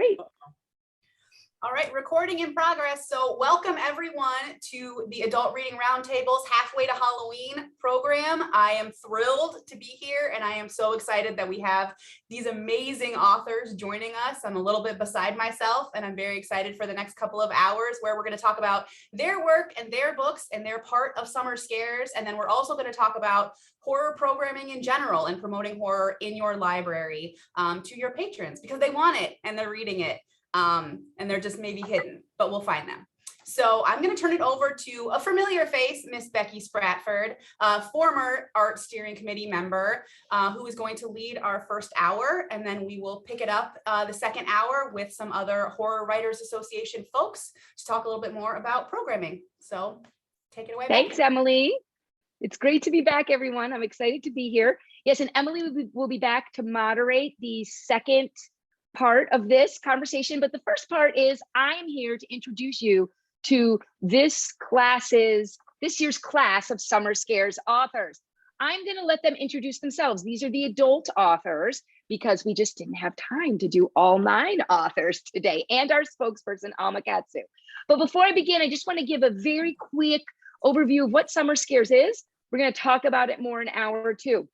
Great. All right, recording in progress. So welcome everyone to the Adult Reading Roundtables Halfway to Halloween program. I am thrilled to be here and I am so excited that we have these amazing authors joining us. I'm a little bit beside myself and I'm very excited for the next couple of hours where we're going to talk about their work and their books and their part of Summer Scares. And then we're also going to talk about horror programming in general and promoting horror in your library to your patrons because they want it and they're reading it. And they're just maybe hidden, but we'll find them. So I'm going to turn it over to a familiar face, Miss Becky Spratford, former art steering committee member, who is going to lead our first hour. And then we will pick it up the second hour with some other Horror Writers Association folks to talk a little bit more about programming. So take it away. Thanks, Becky. Emily. It's great to be back, everyone. I'm excited to be here. Yes, and Emily will be back to moderate the second part of this conversation, but the first part is I'm here to introduce you to this year's class of Summer Scares authors. I'm going to let them introduce themselves. These are the adult authors because we just didn't have time to do all 9 authors today and our spokesperson, Alma Katsu. But before I begin, I just want to give a very quick overview of what Summer Scares is. We're going to talk about it more in an hour or two.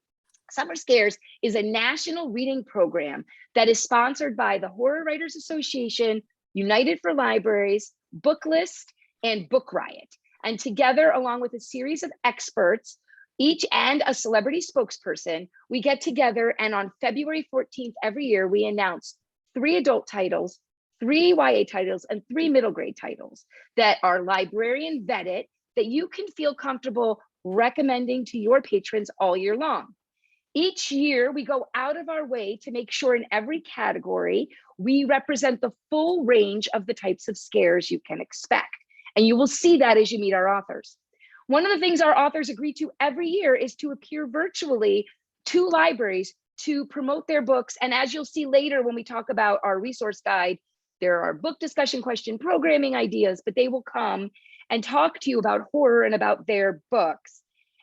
Summer Scares is a national reading program that is sponsored by the Horror Writers Association, United for Libraries, BookList, and Book Riot. And together, along with a series of experts, each and a celebrity spokesperson, we get together and on February 14th every year, we announce 3 adult titles, 3 YA titles, and 3 middle grade titles that are librarian vetted that you can feel comfortable recommending to your patrons all year long. Each year, we go out of our way to make sure in every category, we represent the full range of the types of scares you can expect. And you will see that as you meet our authors. One of the things our authors agree to every year is to appear virtually to libraries to promote their books. And as you'll see later when we talk about our resource guide, there are book discussion question programming ideas, but they will come and talk to you about horror and about their books.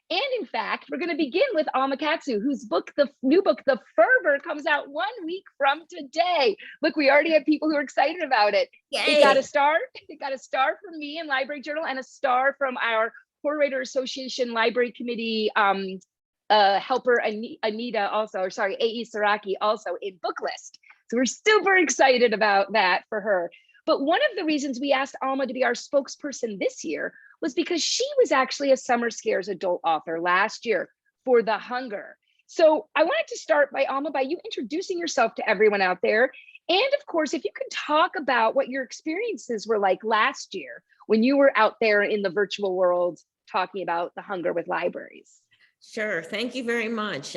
And in fact, we're going to begin with Alma Katsu, whose book, the new book, The Fervor, comes out 1 week from today. Look, we already have people who are excited about it. Yay. It got a star. It got a star from me in Library Journal and a star from our Horror Writer Association Library Committee helper Anita also, or sorry, A.E. Saraki also in BookList. So we're super excited about that for her. But one of the reasons we asked Alma to be our spokesperson this year was because she was actually a Summer Scares adult author last year for The Hunger. So I wanted to start by Alma, by you introducing yourself to everyone out there. And of course, if you could talk about what your experiences were like last year when you were out there in the virtual world talking about The Hunger with libraries. Sure. Thank you very much.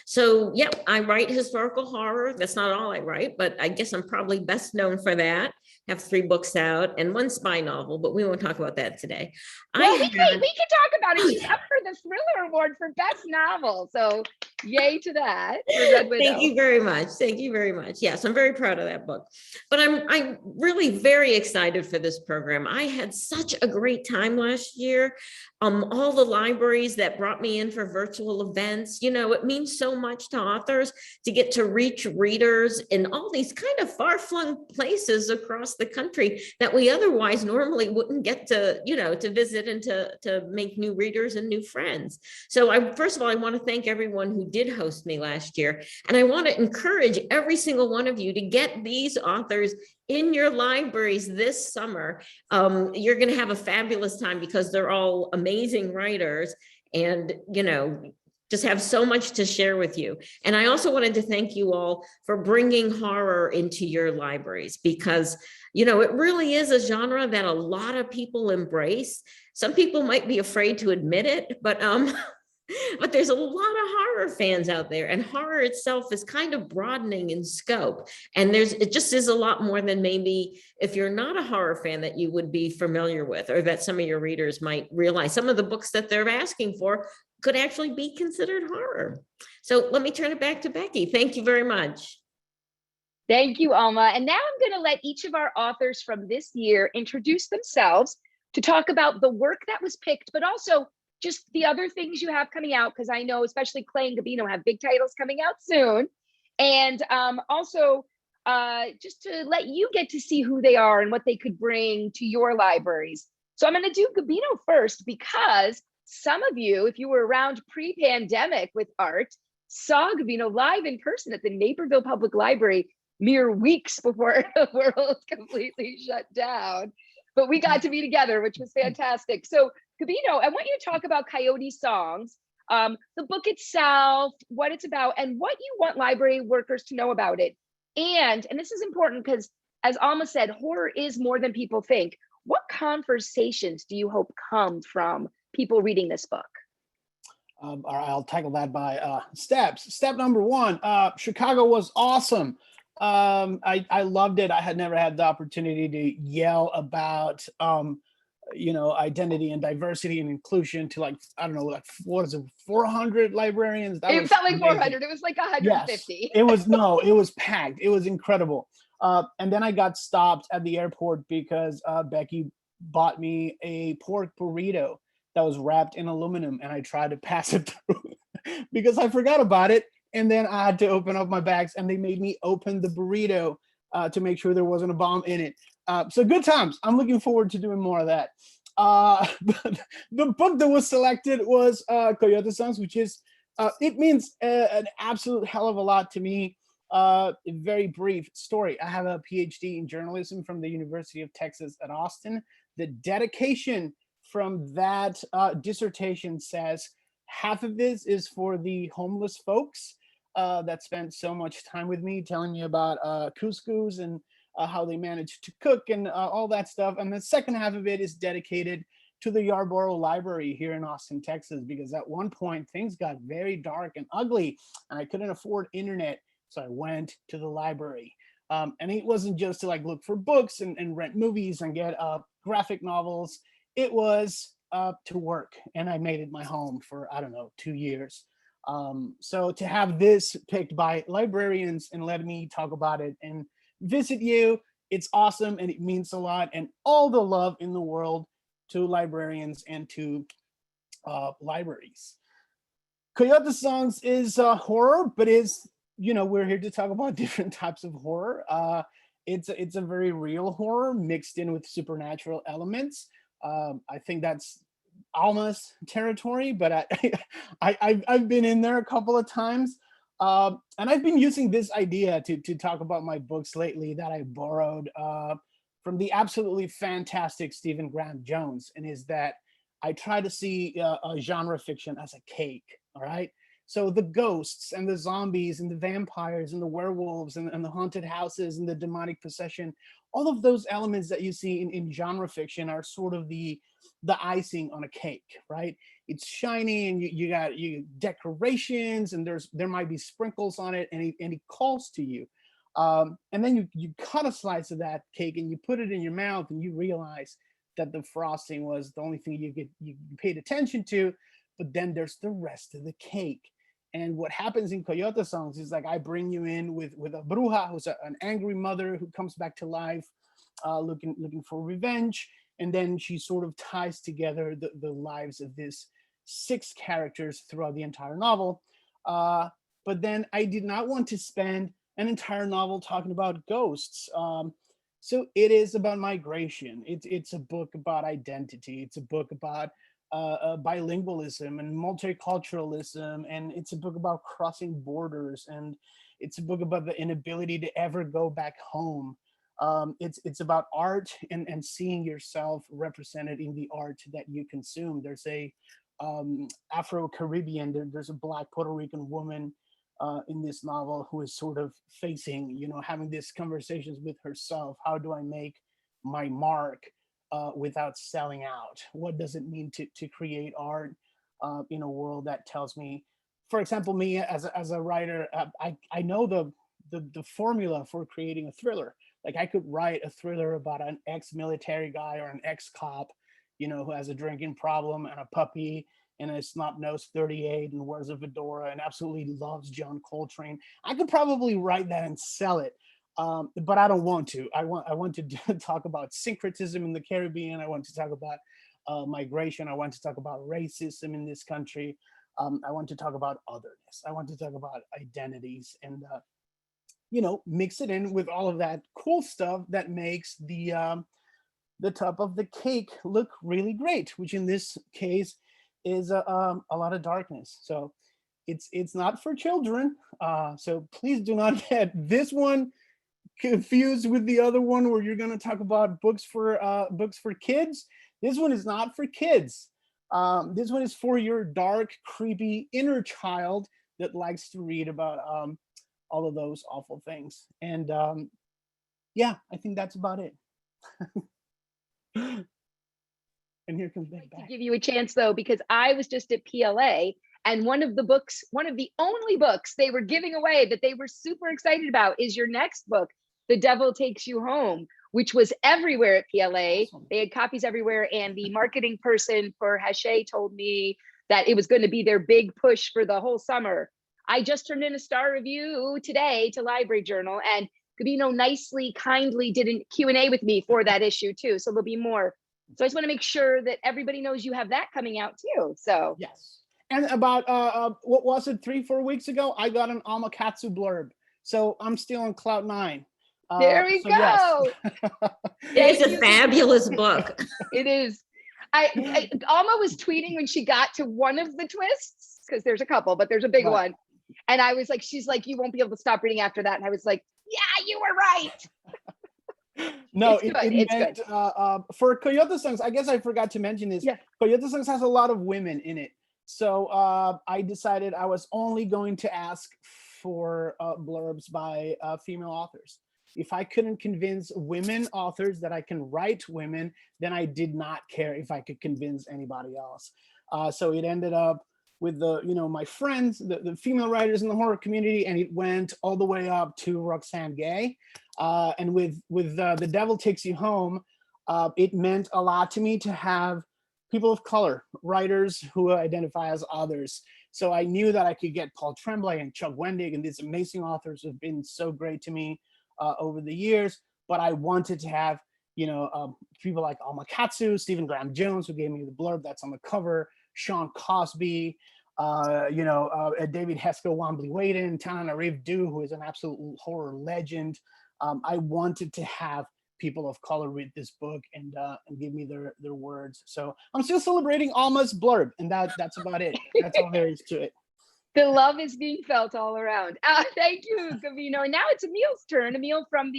So, yep, I write historical horror. That's not all I write, but I guess I'm probably best known for that. I have 3 books out and 1 spy novel, but we won't talk about that today. Well, we can talk about it. She's up for the Thriller Award for Best Novel. So yay to that. Thank you very much. Thank you very much. Yes, I'm very proud of that book. But I'm really very excited for this program. I had such a great time last year. All the libraries that brought me in for virtual events, you know, it means so much to authors to get to reach readers in all these kind of far-flung places across the country that we otherwise normally wouldn't get to, you know, to visit and to make new readers and new friends. So first of all, I want to thank everyone who did host me last year. And I want to encourage every single one of you to get these authors in your libraries this summer. You're going to have a fabulous time because they're all amazing writers and, you know, just have so much to share with you. And I also wanted to thank you all for bringing horror into your libraries because, you know, it really is a genre that a lot of people embrace. Some people might be afraid to admit it, but there's a lot of horror fans out there, and horror itself is kind of broadening in scope. And it just is a lot more than maybe if you're not a horror fan that you would be familiar with, or that some of your readers might realize. Some of the books that they're asking for could actually be considered horror. So let me turn it back to Becky. Thank you very much. Thank you, Alma. And now I'm going to let each of our authors from this year introduce themselves to talk about the work that was picked, but also just the other things you have coming out, because I know especially Clay and Gabino have big titles coming out soon. And also just to let you get to see who they are and what they could bring to your libraries. So I'm going to do Gabino first because some of you, if you were around pre-pandemic with art, saw Gabino live in person at the Naperville Public Library mere weeks before the world completely shut down. But we got to be together, which was fantastic. So Gabino, I want you to talk about Coyote Songs, the book itself, what it's about, and what you want library workers to know about it. And this is important because, as Alma said, horror is more than people think. What conversations do you hope come from people reading this book? All right, I'll tackle that by steps. Step number one, Chicago was awesome. I loved it. I had never had the opportunity to yell about, identity and diversity and inclusion to I don't know, what is it, 400 librarians? It felt like 400. It was like 150. Yes, it was packed. It was incredible. And then I got stopped at the airport because Becky bought me a pork burrito that was wrapped in aluminum, and I tried to pass it through because I forgot about it. And then I had to open up my bags, and they made me open the burrito to make sure there wasn't a bomb in it. So good times. I'm looking forward to doing more of that. The book that was selected was Coyote Songs, which is, it means an absolute hell of a lot to me. A very brief story. I have a PhD in journalism from the University of Texas at Austin. The dedication from that dissertation says half of this is for the homeless folks that spent so much time with me telling me about couscous and how they managed to cook and all that stuff. And the second half of it is dedicated to the Yarborough Library here in Austin, Texas, because at one point things got very dark and ugly and I couldn't afford internet. So I went to the library. And it wasn't just to look for books and rent movies and get graphic novels. It was to work, and I made it my home for, 2 years. So to have this picked by librarians and let me talk about it and visit you, it's awesome and it means a lot, and all the love in the world to librarians and to libraries. Coyote Songs is horror, but we're here to talk about different types of horror. It's a very real horror mixed in with supernatural elements. I think that's Alma's territory, but I've been in there a couple of times. And I've been using this idea to talk about my books lately that I borrowed from the absolutely fantastic Stephen Graham Jones, and is that I try to see genre fiction as a cake, all right? So the ghosts and the zombies and the vampires and the werewolves and the haunted houses and the demonic possession, all of those elements that you see in genre fiction are sort of the icing on a cake, right? It's shiny and you got decorations and there might be sprinkles on it, and it calls to you. And then you cut a slice of that cake and you put it in your mouth and you realize that the frosting was the only thing you paid attention to, but then there's the rest of the cake. And what happens in Coyote Songs is I bring you in with a bruja, who's an angry mother who comes back to life, looking for revenge. And then she sort of ties together the lives of these 6 characters throughout the entire novel. But then I did not want to spend an entire novel talking about ghosts. So it is about migration. It's a book about identity. It's a book about bilingualism and multiculturalism, and it's a book about crossing borders, and it's a book about the inability to ever go back home. It's about art and seeing yourself represented in the art that you consume. There's a Afro-Caribbean, there's a Black Puerto Rican woman in this novel who is sort of facing, having these conversations with herself. How do I make my mark without selling out? What does it mean to create art in a world that tells me, for example, me as a writer, I know the formula for creating a thriller. I could write a thriller about an ex-military guy or an ex-cop, who has a drinking problem and a puppy and a snot-nosed 38 and wears a fedora and absolutely loves John Coltrane. I could probably write that and sell it. But I don't want to. I want to talk about syncretism in the Caribbean. I want to talk about migration. I want to talk about racism in this country. I want to talk about otherness. I want to talk about identities. And mix it in with all of that cool stuff that makes the top of the cake look really great, which in this case is a lot of darkness. So it's not for children. So please do not get this one confused with the other one where you're going to talk about books for kids. This one is not for kids. This one is for your dark, creepy inner child that likes to read about all of those awful things. And yeah, I think that's about it. And here comes Becky back. To give you a chance though, because I was just at PLA, and one of the only books they were giving away that they were super excited about is your next book, The Devil Takes You Home, which was everywhere at PLA. Awesome. They had copies everywhere, and the marketing person for Hachette told me that it was going to be their big push for the whole summer. I just turned in a star review today to Library Journal, and Gabino kindly did a Q&A with me for that issue too. So there'll be more. So I just want to make sure that everybody knows you have that coming out too. So yes. And about what was it, 3-4 weeks ago, I got an Alma Katsu blurb. So I'm still on cloud 9. There we so go. Yes. It's a fabulous book. It is. Alma was tweeting when she got to one of the twists, because there's a couple, but there's a big one. And I was like, she's like, you won't be able to stop reading after that. And I was like, yeah, you were right. No, it's meant, good. For Coyote Songs, I guess I forgot to mention this. Yeah. Coyote Songs has a lot of women in it. So I decided I was only going to ask for blurbs by female authors. If I couldn't convince women authors that I can write women, then I did not care if I could convince anybody else. So it ended up with my friends, the female writers in the horror community, and it went all the way up to Roxane Gay. And with The Devil Takes You Home, it meant a lot to me to have people of color, writers who identify as others. So I knew that I could get Paul Tremblay and Chuck Wendig and these amazing authors who have been so great to me over the years. But I wanted to have, people like Alma Katsu, Stephen Graham Jones, who gave me the blurb that's on the cover, Sean Cosby, David Hesco Wambley-Waden, Tananarive Due, who is an absolute horror legend. I wanted to have people of color read this book and give me their words. So I'm still celebrating Alma's blurb, and that's about it. That's all there is to it. The love is being felt all around. Thank you, Gabino. And now it's Emil's turn. Emil from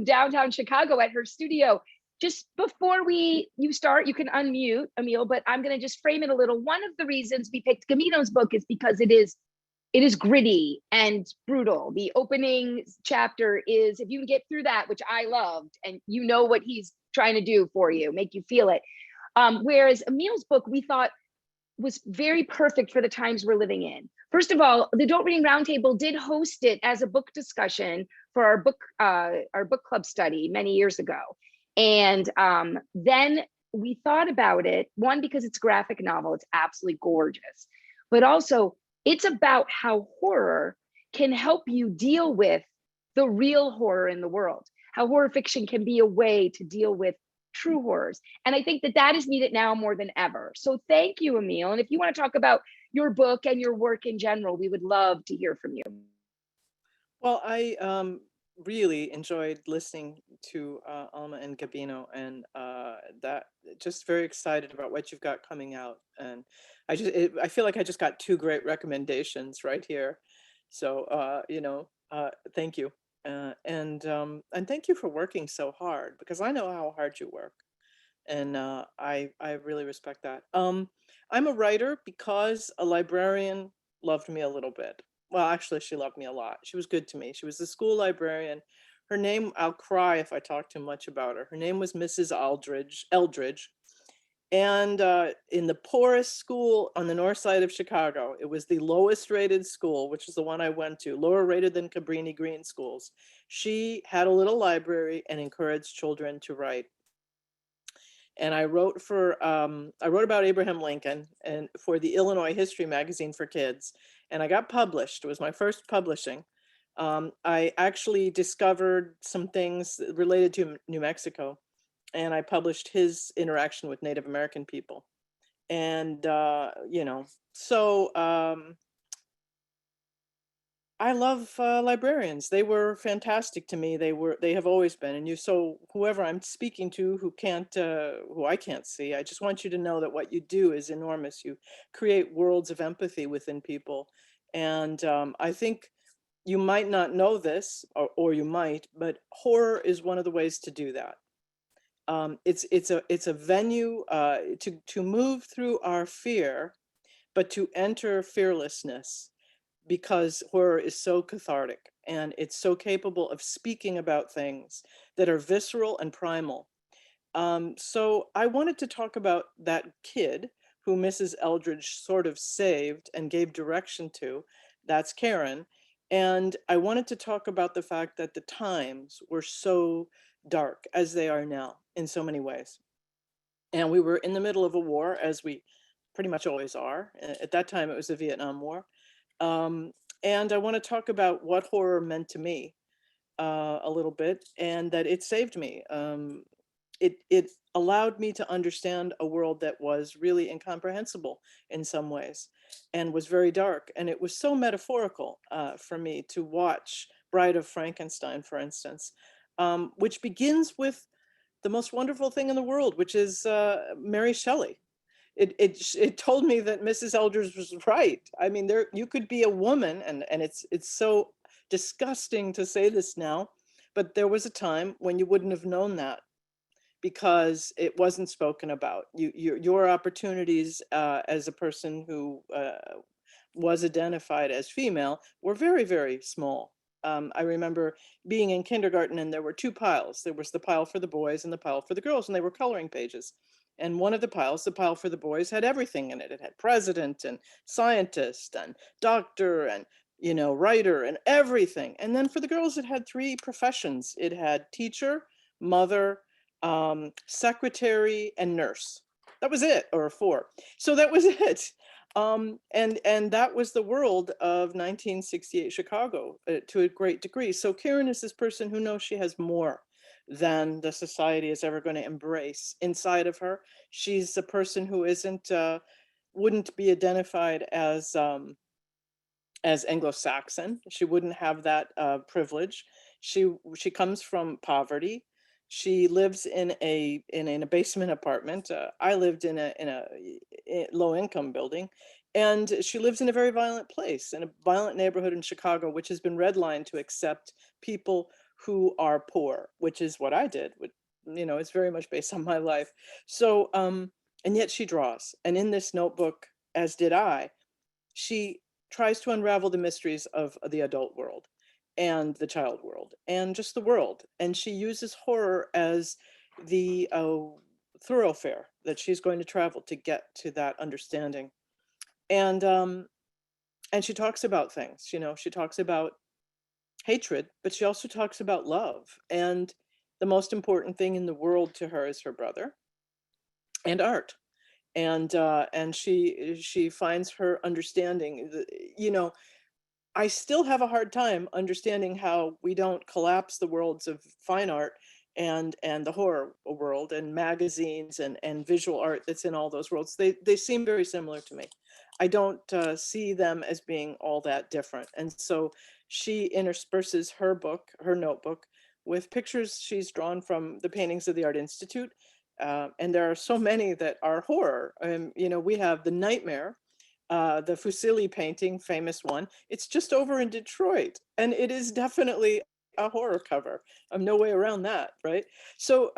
downtown Chicago at her studio. Just before you start, you can unmute, Emil, but I'm going to just frame it a little. One of the reasons we picked Gabino's book is because it is gritty and brutal. The opening chapter is, if you can get through that, which I loved, and you know what he's trying to do for you, make you feel it. Whereas Emil's book, we thought was very perfect for the times we're living in. First of all, the Adult Reading Roundtable did host it as a book discussion for our book club study many years ago. And then we thought about it, one, because it's a graphic novel, it's absolutely gorgeous, but also it's about how horror can help you deal with the real horror in the world, how horror fiction can be a way to deal with true horrors. And I think that is needed now more than ever. So thank you, Emil. And if you want to talk about your book and your work in general, we would love to hear from you. Well, I really enjoyed listening to Alma and Gabino, and that just very excited about what you've got coming out. And I feel like I just got 2 great recommendations right here. So thank you. And thank you for working so hard, because I know how hard you work, and I really respect that. I'm a writer because a librarian loved me a little bit. Well, actually, she loved me a lot. She was good to me. She was the school librarian. Her name, I'll cry if I talk too much about her. Her name was Mrs. Eldridge. And in the poorest school on the north side of Chicago, it was the lowest rated school, which is the one I went to, lower rated than Cabrini Green schools. She had a little library and encouraged children to write. And I wrote about Abraham Lincoln and for the Illinois History Magazine for Kids, and I got published. It was my first publishing. I actually discovered some things related to New Mexico, and I published his interaction with Native American people. And, I love librarians. They were fantastic to me. They have always been. And so whoever I'm speaking to who I can't see, I just want you to know that what you do is enormous. You create worlds of empathy within people. And I think you might not know this, or you might, but horror is one of the ways to do that. It's a venue to move through our fear, but to enter fearlessness, because horror is so cathartic and it's so capable of speaking about things that are visceral and primal. So I wanted to talk about that kid who Mrs. Eldridge sort of saved and gave direction to. That's Karen. And I wanted to talk about the fact that the times were so dark, as they are now in so many ways. And we were in the middle of a war, as we pretty much always are. At that time, it was the Vietnam War. Um, and I want to talk about what horror meant to me a little bit, and that it saved me. It allowed me to understand a world that was really incomprehensible in some ways, and was very dark. And it was so metaphorical for me to watch Bride of Frankenstein, for instance, which begins with the most wonderful thing in the world, which is Mary Shelley. It told me that Mrs. Eldridge was right. I mean, you could be a woman, and it's so disgusting to say this now, but there was a time when you wouldn't have known that, because it wasn't spoken about. Your opportunities as a person who was identified as female were very, very small. I remember being in kindergarten, and there were two piles. There was the pile for the boys and the pile for the girls, and they were coloring pages. And one of the piles, the pile for the boys, had everything in it. It had president and scientist and doctor and, writer and everything. And then for the girls, it had three professions. It had teacher, mother, secretary, and nurse. That was it, or four. So that was it. And that was the world of 1968 Chicago to a great degree. So Karen is this person who knows she has more than the society is ever going to embrace inside of her. She's a person who wouldn't be identified as Anglo-Saxon. She wouldn't have that privilege. She comes from poverty. She lives in a basement apartment. I lived in a low-income building, and she lives in a very violent place, in a violent neighborhood in Chicago, which has been redlined to accept people who are poor, which is what I did. It's very much based on my life. So, and yet she draws, and in this notebook, as did I, she tries to unravel the mysteries of the adult world and the child world and just the world. And she uses horror as the thoroughfare that she's going to travel to get to that understanding. And she talks about things, she talks about hatred, but she also talks about love. And the most important thing in the world to her is her brother and art. And she finds her understanding. I still have a hard time understanding how we don't collapse the worlds of fine art and the horror world and magazines and visual art that's in all those worlds. They seem very similar to me. I don't see them as being all that different. And so she intersperses her notebook, with pictures she's drawn from the paintings of the Art Institute. And there are so many that are horror. We have The Nightmare, the Fusilli painting, famous one. It's just over in Detroit, and it is definitely a horror cover. No way around that, right? So,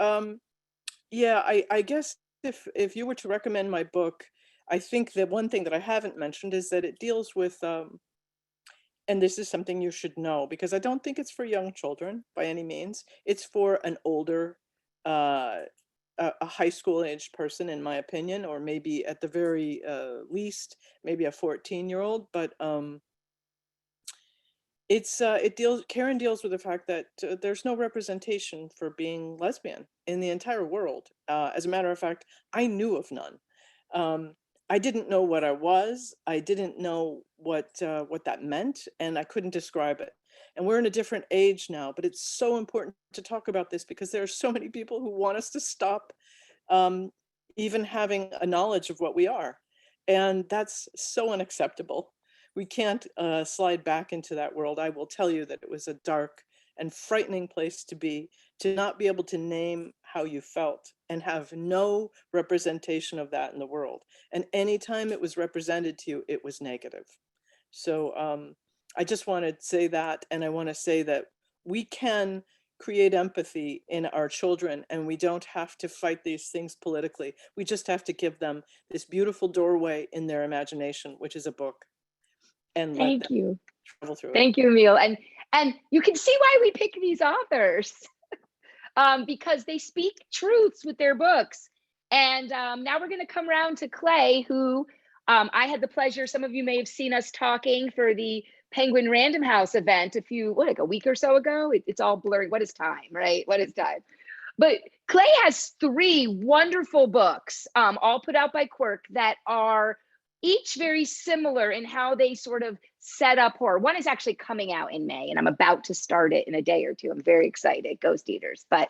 yeah, I guess if you were to recommend my book, I think that one thing that I haven't mentioned is that it deals with, and this is something you should know, because I don't think it's for young children by any means. It's for an older, a high school aged person, in my opinion, or maybe at the very least, maybe a 14-year-old. But Karen deals with the fact that there's no representation for being lesbian in the entire world. As a matter of fact, I knew of none. I didn't know what I was. I didn't know what that meant, and I couldn't describe it. And we're in a different age now, but it's so important to talk about this, because there are so many people who want us to stop even having a knowledge of what we are. And that's so unacceptable. we can't slide back into that world. I will tell you that it was a dark and frightening place to not be able to name how you felt and have no representation of that in the world. And anytime it was represented to you, it was negative. So I just want to say that, and I want to say that we can create empathy in our children, and we don't have to fight these things politically. We just have to give them this beautiful doorway in their imagination, which is a book, and let Thank them you. travel through it. Thank you, Emil. And you can see why we pick these authors, because they speak truths with their books. And now we're going to come around to Clay, who I had the pleasure, some of you may have seen us talking for the Penguin Random House event like a week or so ago. It's all blurry. What is time, right? What is time? But Clay has 3 wonderful books, all put out by Quirk, that are each very similar in how they sort of set up horror. One is actually coming out in May, and I'm about to start it in a day or two. I'm very excited, Ghost Eaters. But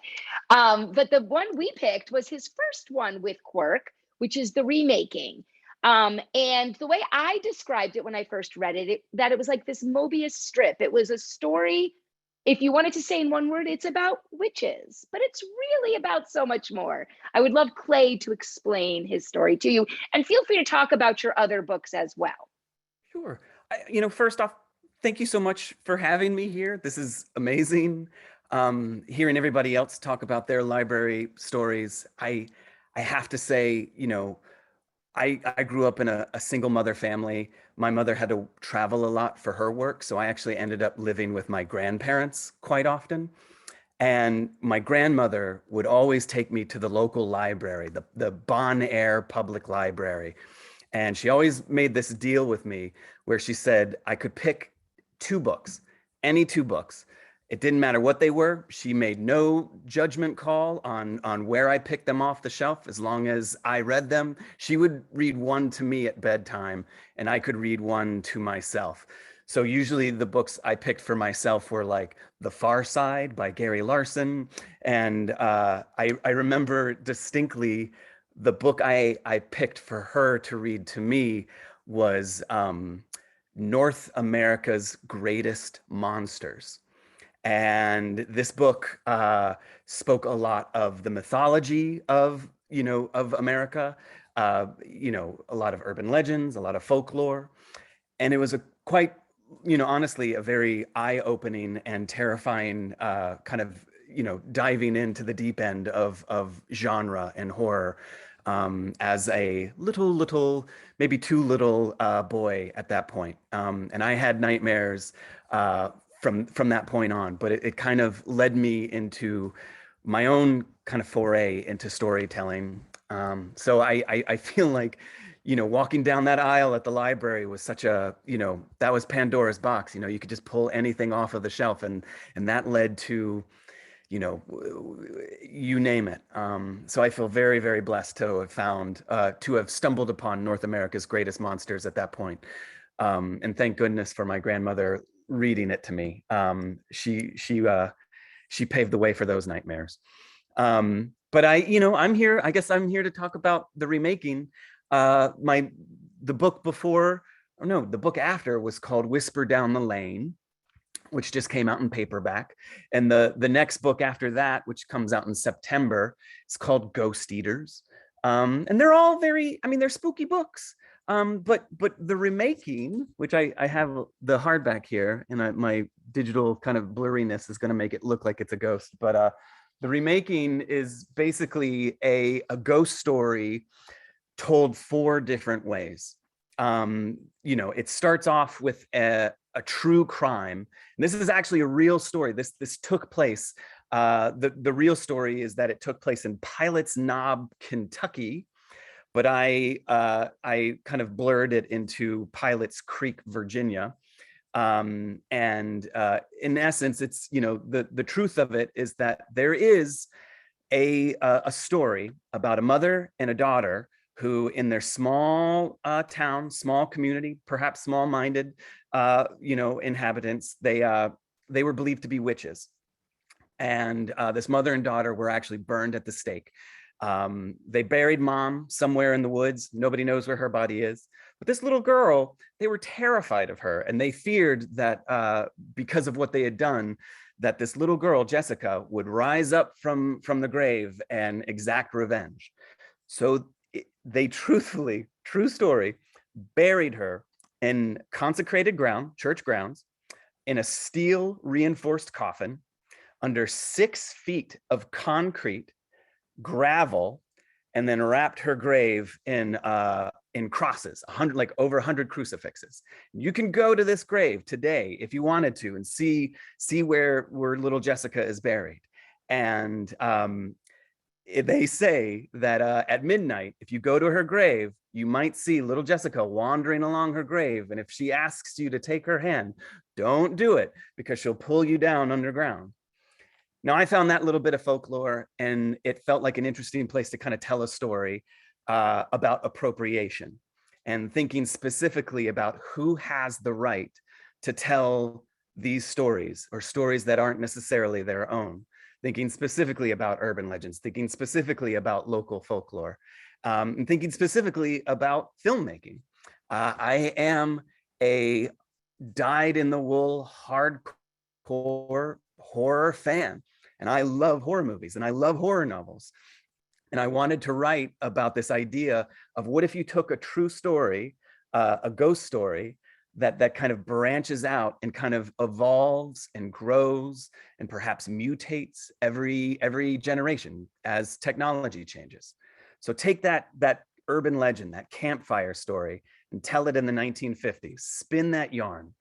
the one we picked was his first one with Quirk, which is the remaking. And the way I described it when I first read it, that it was like this Mobius strip. It was a story, if you wanted to say in one word, it's about witches, but it's really about so much more. I would love Clay to explain his story to you, and feel free to talk about your other books as well. Sure. First off, thank you so much for having me here. This is amazing. Hearing everybody else talk about their library stories, I have to say, I grew up in a single mother family. My mother had to travel a lot for her work, so I actually ended up living with my grandparents quite often. And my grandmother would always take me to the local library, the Bon Air Public Library. And she always made this deal with me where she said I could pick 2 books, any 2 books. It didn't matter what they were. She made no judgment call on where I picked them off the shelf. As long as I read them, she would read one to me at bedtime, and I could read one to myself. So usually the books I picked for myself were like The Far Side by Gary Larson. And I remember distinctly the book I picked for her to read to me was North America's Greatest Monsters. And this book spoke a lot of the mythology of America, a lot of urban legends, a lot of folklore. And it was a quite, honestly, a very eye-opening and terrifying kind of, diving into the deep end of genre and horror as a little, maybe too little boy at that point. And I had nightmares from that point on, but it kind of led me into my own kind of foray into storytelling. So I feel like, walking down that aisle at the library was such a, that was Pandora's box. You could just pull anything off of the shelf, and that led to, you name it. So I feel very, very blessed to have stumbled upon North America's Greatest Monsters at that point. And thank goodness for my grandmother reading it to me. She paved the way for those nightmares. But I'm here. I guess I'm here to talk about the remaking. The book after was called Whisper Down the Lane, which just came out in paperback. And the next book after that, which comes out in September, is called Ghost Eaters. And they're all they're spooky books. But the remaking, which I have the hardback here, and my digital kind of blurriness is going to make it look like it's a ghost. But the remaking is basically a ghost story told 4 different ways. It starts off with a true crime. And this is actually a real story. This took place. The real story is that it took place in Pilot's Knob, Kentucky. But I kind of blurred it into Pilot's Creek, Virginia. And in essence, it's, the truth of it is that there is a story about a mother and a daughter who, in their small town, small community, perhaps small-minded, inhabitants, they were believed to be witches. And this mother and daughter were actually burned at the stake. They buried mom somewhere in the woods. Nobody knows where her body is, But this little girl, they were terrified of her, and they feared that because of what they had done, that this little girl, Jessica, would rise up from the grave and exact revenge. So they truthfully, true story, buried her in consecrated ground, church grounds, in a steel reinforced coffin under 6 feet of concrete, gravel, and then wrapped her grave in crosses, over 100 crucifixes. You can go to this grave today if you wanted to and see where little Jessica is buried. And they say that at midnight, if you go to her grave, you might see little Jessica wandering along her grave. And if she asks you to take her hand, don't do it, because she'll pull you down underground. Now, I found that little bit of folklore, and it felt like an interesting place to kind of tell a story about appropriation, and thinking specifically about who has the right to tell these stories, or stories that aren't necessarily their own. Thinking specifically about urban legends, thinking specifically about local folklore, and thinking specifically about filmmaking. I am a dyed-in-the-wool hardcore horror fan, and I love horror movies and I love horror novels. And I wanted to write about this idea of what if you took a true story, a ghost story, that kind of branches out and kind of evolves and grows and perhaps mutates every generation as technology changes. So take that urban legend, that campfire story, and tell it in the 1950s, spin that yarn.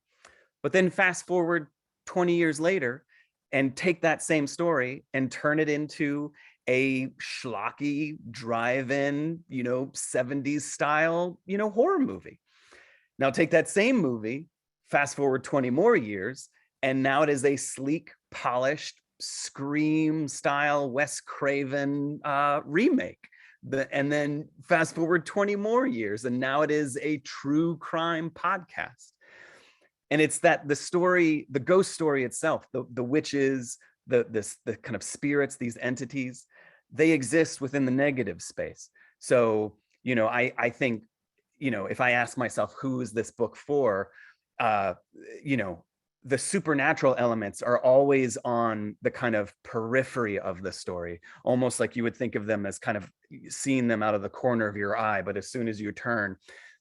But then fast forward 20 years later and take that same story and turn it into a schlocky drive-in, 70s style, horror movie. Now take that same movie, fast forward 20 more years, and now it is a sleek, polished, Scream style Wes Craven remake. And then fast forward 20 more years, and now it is a true crime podcast. And it's that the story, the ghost story itself, the witches, the kind of spirits, these entities, they exist within the negative space. So, I think, if I ask myself, who is this book for, the supernatural elements are always on the kind of periphery of the story, almost like you would think of them as kind of seeing them out of the corner of your eye, but as soon as you turn,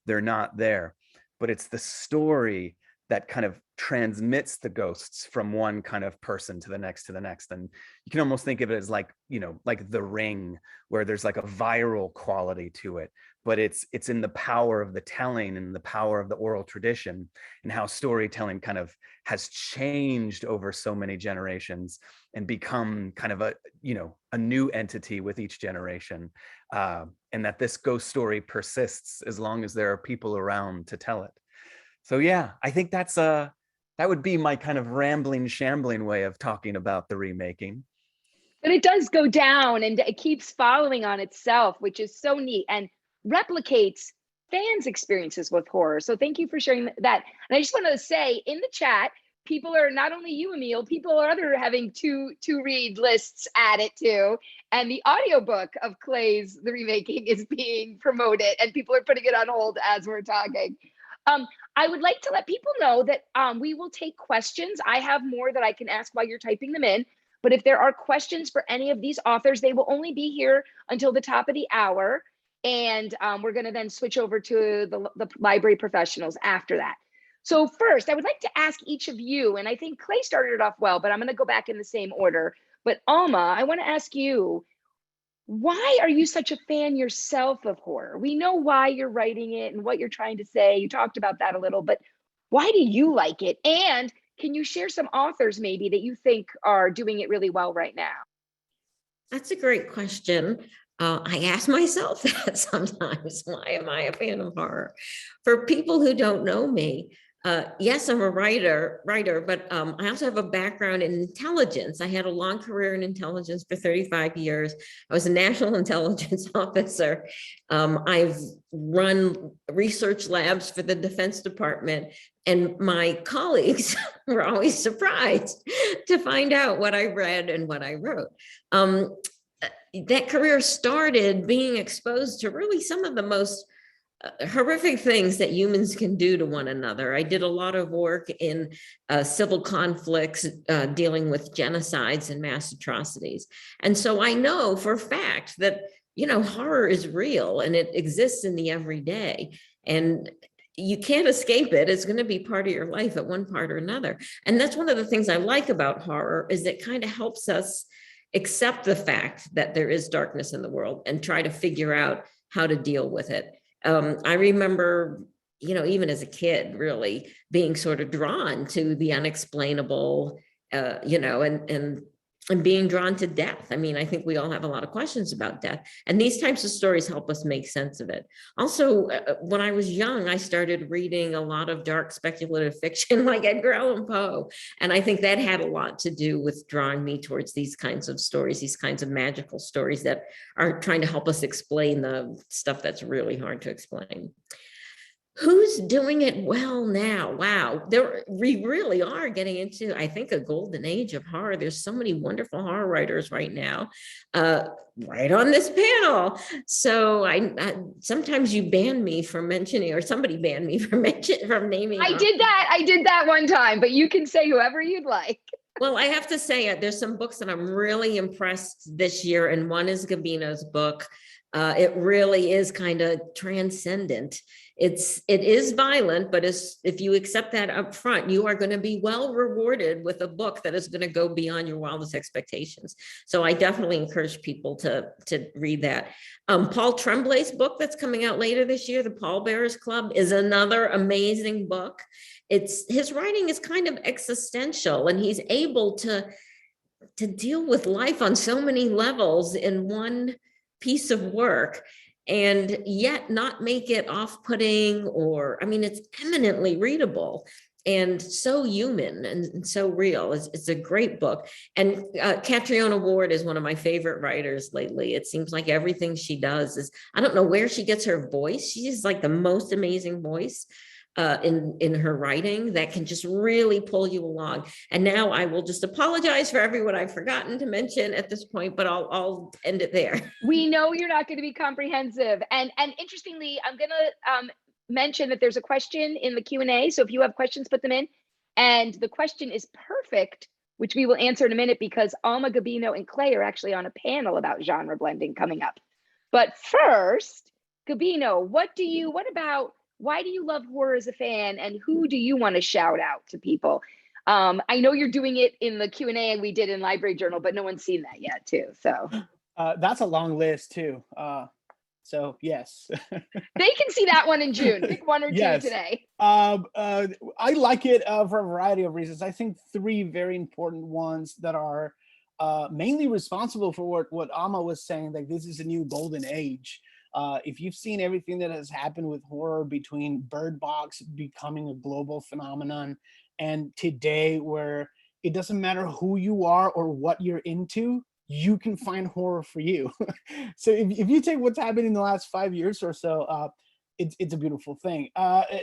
they're not there. But it's the story that kind of transmits the ghosts from one kind of person to the next. And you can almost think of it as like, like The Ring, where there's like a viral quality to it, but it's in the power of the telling and the power of the oral tradition, and how storytelling kind of has changed over so many generations and become kind of a new entity with each generation. And that this ghost story persists as long as there are people around to tell it. So yeah, I think that would be my kind of shambling way of talking about the remaking. But it does go down and it keeps following on itself, which is so neat, and replicates fans' experiences with horror. So thank you for sharing that. And I just want to say in the chat, people are, not only you, Emil, people are having two read lists added too. And the audiobook of Clay's The Remaking is being promoted, and people are putting it on hold as we're talking. I would like to let people know that we will take questions. I have more that I can ask while you're typing them in, but if there are questions for any of these authors, they will only be here until the top of the hour. And we're gonna then switch over to the library professionals after that. So first, I would like to ask each of you, and I think Clay started it off well, but I'm gonna go back in the same order. But Alma, I wanna ask you, why are you such a fan yourself of horror? We know why you're writing it and what you're trying to say. You talked about that a little, but why do you like it? And can you share some authors maybe that you think are doing it really well right now? That's a great question. I ask myself that sometimes. Why am I a fan of horror? For people who don't know me, yes, I'm a writer, but I also have a background in intelligence. I had a long career in intelligence for 35 years. I was a national intelligence officer. I've run research labs for the Defense Department, and my colleagues were always surprised to find out what I read and what I wrote. That career started being exposed to really some of the most horrific things that humans can do to one another. I did a lot of work in civil conflicts, dealing with genocides and mass atrocities. And so I know for a fact that, horror is real and it exists in the everyday. And you can't escape it. It's going to be part of your life at one part or another. And that's one of the things I like about horror, is it kind of helps us accept the fact that there is darkness in the world and try to figure out how to deal with it. I remember, even as a kid, really being sort of drawn to the unexplainable, and being drawn to death. I mean, I think we all have a lot of questions about death, and these types of stories help us make sense of it. Also, when I was young, I started reading a lot of dark speculative fiction like Edgar Allan Poe. And I think that had a lot to do with drawing me towards these kinds of stories, these kinds of magical stories that are trying to help us explain the stuff that's really hard to explain. Who's doing it well now? Wow, we really are getting into, I think, a golden age of horror. There's so many wonderful horror writers right now, right on this panel. So I sometimes you ban me from mentioning, or somebody banned me from naming. I did that one time, but you can say whoever you'd like. Well, I have to say, there's some books that I'm really impressed this year, and one is Gabino's book. It really is kind of transcendent. It is violent, but if you accept that up front, you are going to be well rewarded with a book that is going to go beyond your wildest expectations. So I definitely encourage people to read that. Paul Tremblay's book that's coming out later this year, The Pallbearers Club, is another amazing book. His writing is kind of existential, and he's able to deal with life on so many levels in one piece of work, and yet not make it off-putting, it's eminently readable and so human and so real. It's a great book. And Catriona Ward is one of my favorite writers lately. It seems like everything she does is, I don't know where she gets her voice. She has like the most amazing voice in her writing that can just really pull you along. And now I will just apologize for everyone I've forgotten to mention at this point, but I'll end it there. We know you're not going to be comprehensive. And interestingly, I'm going to mention that there's a question in the Q&A. So if you have questions, put them in. And the question is perfect, which we will answer in a minute, because Alma, Gabino, and Clay are actually on a panel about genre blending coming up. But first, Gabino, why do you love horror as a fan, and who do you want to shout out to people? I know you're doing it in the Q&A and we did in Library Journal, but no one's seen that yet too. So that's a long list too. So yes. They can see that one in June. Pick one or two today. I like it for a variety of reasons. I think three very important ones that are mainly responsible for what Alma was saying, like this is a new golden age. If you've seen everything that has happened with horror between Bird Box becoming a global phenomenon and today, where it doesn't matter who you are or what you're into, you can find horror for you. So if you take what's happened in the last 5 years or so, it's a beautiful thing.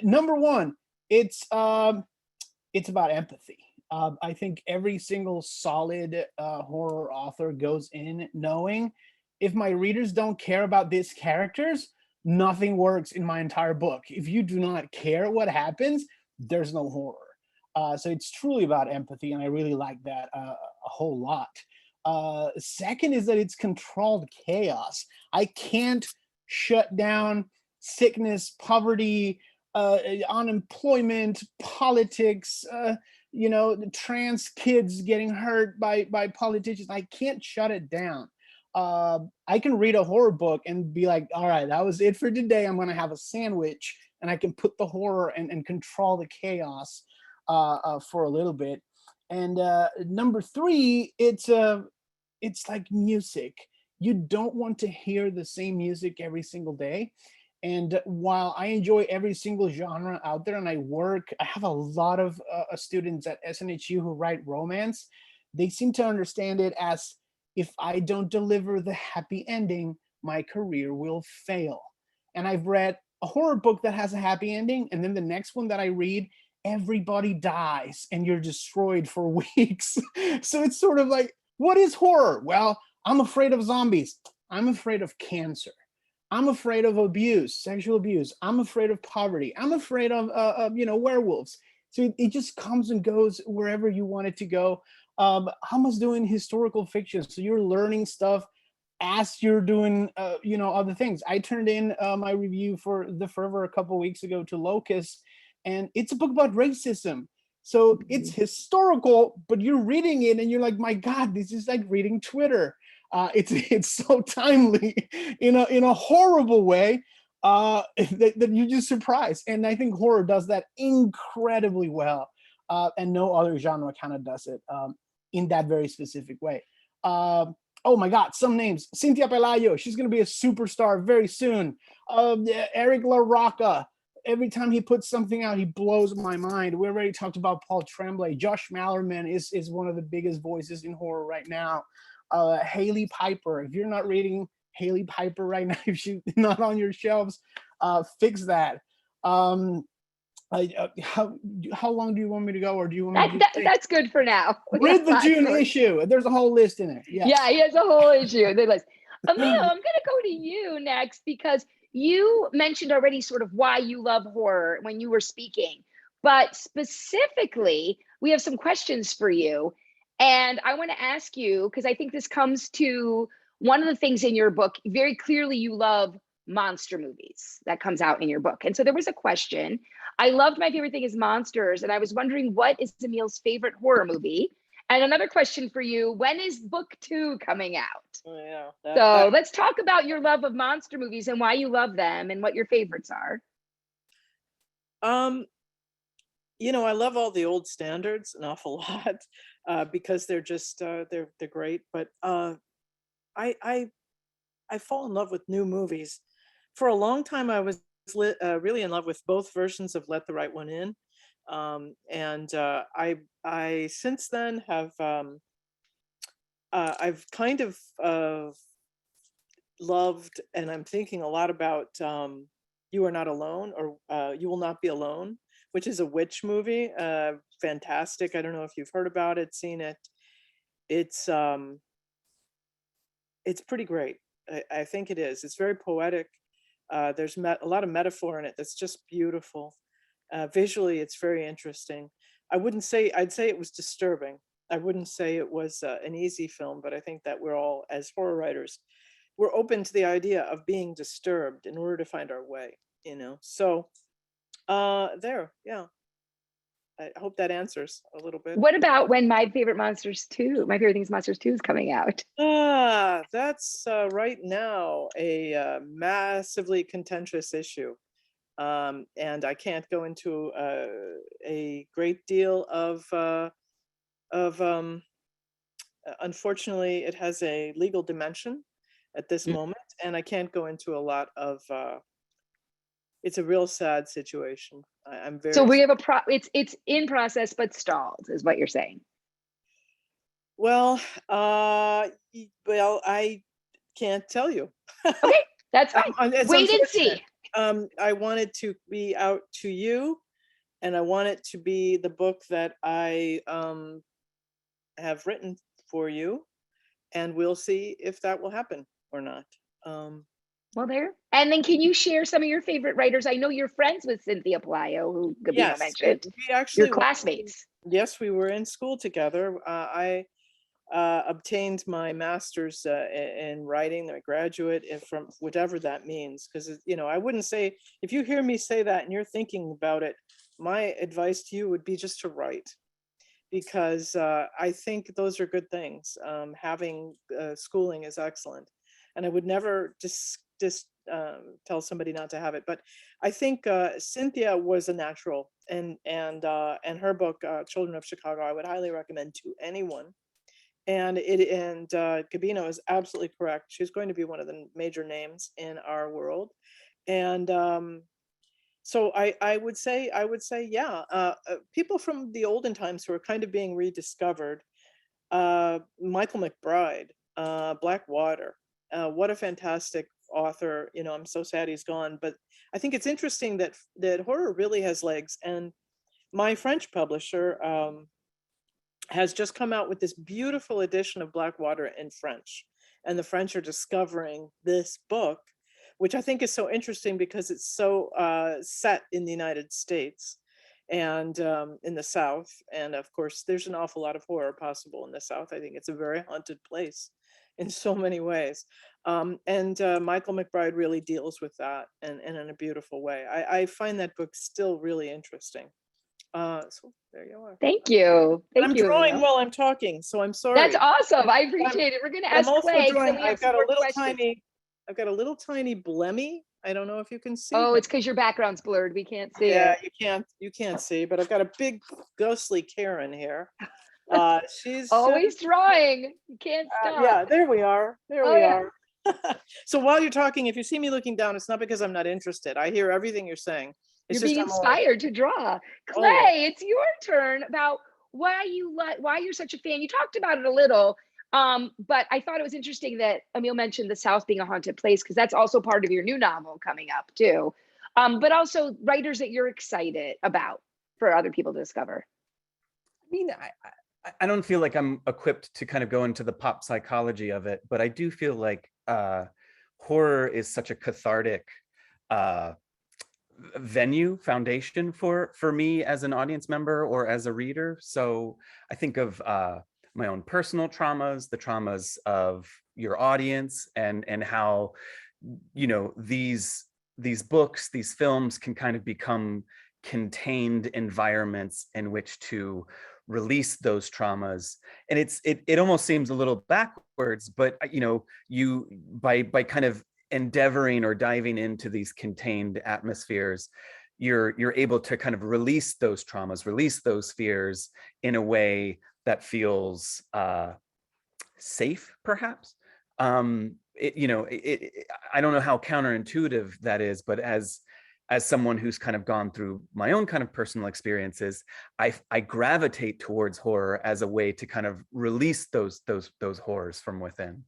Number one, it's about empathy. I think every single solid horror author goes in knowing, if my readers don't care about these characters, nothing works in my entire book. If you do not care what happens, there's no horror. So it's truly about empathy, and I really like that a whole lot. Second is that it's controlled chaos. I can't shut down sickness, poverty, unemployment, politics, trans kids getting hurt by politicians. I can't shut it down. I can read a horror book and be like, all right, that was it for today. I'm going to have a sandwich, and I can put the horror and control the chaos for a little bit. And number three, it's like music. You don't want to hear the same music every single day. And while I enjoy every single genre out there, and I have a lot of students at SNHU who write romance, they seem to understand it as, if I don't deliver the happy ending, my career will fail. And I've read a horror book that has a happy ending, and then the next one that I read, everybody dies and you're destroyed for weeks. So it's sort of like, what is horror? Well, I'm afraid of zombies. I'm afraid of cancer. I'm afraid of abuse, sexual abuse. I'm afraid of poverty. I'm afraid of, werewolves. So it just comes and goes wherever you want it to go. Alma's doing historical fiction, so you're learning stuff as you're doing, other things. I turned in my review for The Fervor a couple weeks ago to Locust, and it's a book about racism. So it's historical, but you're reading it and you're like, my God, this is like reading Twitter. It's so timely in a horrible way that you're just surprised. And I think horror does that incredibly well, and no other genre kind of does it in that very specific way. Oh my God, some names. Cynthia Pelayo, she's going to be a superstar very soon. Eric LaRocca, every time he puts something out, he blows my mind. We already talked about Paul Tremblay. Josh Mallerman is one of the biggest voices in horror right now. Haley Piper, if you're not reading Haley Piper right now, if she's not on your shelves, fix that. How long do you want me to go, or do you want me to that's good for now. Read the June issue. There's a whole list in it. Yes. Yeah, he has a whole issue. The list. Emil, I'm going to go to you next because you mentioned already sort of why you love horror when you were speaking, but specifically, we have some questions for you. And I want to ask you, because I think this comes to one of the things in your book, very clearly you love monster movies. That comes out in your book. And so there was a question. I loved My Favorite Thing is Monsters, and I was wondering, what is Emil's favorite horror movie? And another question for you, when is book 2 coming out? Oh, yeah. Let's talk about your love of monster movies and why you love them and what your favorites are. I love all the old standards an awful lot because they're just they're great. But I fall in love with new movies. For a long time, I was really in love with both versions of Let the Right One In. And I since then have I've kind of loved, and I'm thinking a lot about You Are Not Alone, or You Will Not Be Alone, which is a witch movie. Fantastic. I don't know if you've heard about it, seen it. It's pretty great. I think it is. It's very poetic. There's a lot of metaphor in it that's just beautiful. Visually, it's very interesting. I'd say it was disturbing. I wouldn't say it was an easy film, but I think that we're all, as horror writers, we're open to the idea of being disturbed in order to find our way, So yeah. I hope that answers a little bit. What about when My Favorite Thing is Monsters 2 is coming out? That's right now a massively contentious issue. And I can't go into a great deal of unfortunately, it has a legal dimension at this moment, and I can't go into a lot of it's a real sad situation. I'm very. So we have it's in process but stalled, is what you're saying. Well, I can't tell you. Okay, that's fine. Wait and see. I want it to be out to you, and I want it to be the book that I have written for you, and we'll see if that will happen or not. Well, there. And then can you share some of your favorite writers? I know you're friends with Cynthia Pelayo, who Gabino mentioned. We actually, your classmates. Yes, we were in school together. I obtained my master's in writing, my graduate, from whatever that means. Because, I wouldn't say, if you hear me say that and you're thinking about it, my advice to you would be just to write. Because I think those are good things. Having schooling is excellent. And I would never just tell somebody not to have it. But I think Cynthia was a natural, and her book, Children of Chicago, I would highly recommend to anyone. And Gabino is absolutely correct. She's going to be one of the major names in our world. And so I would say, yeah, people from the olden times who are kind of being rediscovered. Michael McBride, Blackwater. What a fantastic author. I'm so sad he's gone, but I think it's interesting that horror really has legs. And my French publisher has just come out with this beautiful edition of Blackwater in French. And the French are discovering this book, which I think is so interesting because it's so set in the United States and in the South. And of course, there's an awful lot of horror possible in the South. I think it's a very haunted place in so many ways. And Michael McBride really deals with that and in a beautiful way. I find that book still really interesting. So there you are. Thank you. Thank I'm you. drawing Emil. while I'm talking, so I'm sorry. That's awesome. I appreciate it. We're going to I'm ask also Clay, 'cause then drawing, we have I've some got a more little questions. I've got a little tiny blemmy. I don't know if you can see. Oh, but- it's because your background's blurred. We can't see yeah, it. you can't see, but I've got a big ghostly Karen here. She's Always drawing. You can't stop. yeah, there we are. There Oh, we yeah. are. So while you're talking, if you see me looking down, it's not because I'm not interested. I hear everything you're saying. It's You're being I'm always- inspired to draw. Clay, it's your turn about why you're such a fan. You talked about it a little, but I thought it was interesting that Emil mentioned the South being a haunted place, because that's also part of your new novel coming up too. But also writers that you're excited about for other people to discover. I mean, I don't feel like I'm equipped to kind of go into the pop psychology of it, but I do feel like horror is such a cathartic foundation for me as an audience member or as a reader. So I think of my own personal traumas, the traumas of your audience, and how, you know, these books, these films can kind of become contained environments in which to release those traumas. And it almost seems a little backwards, but you know, you by kind of endeavoring or diving into these contained atmospheres, you're able to kind of release those traumas, release those fears in a way that feels safe, perhaps. I don't know how counterintuitive that is, but as someone who's kind of gone through my own kind of personal experiences, I gravitate towards horror as a way to kind of release those horrors from within.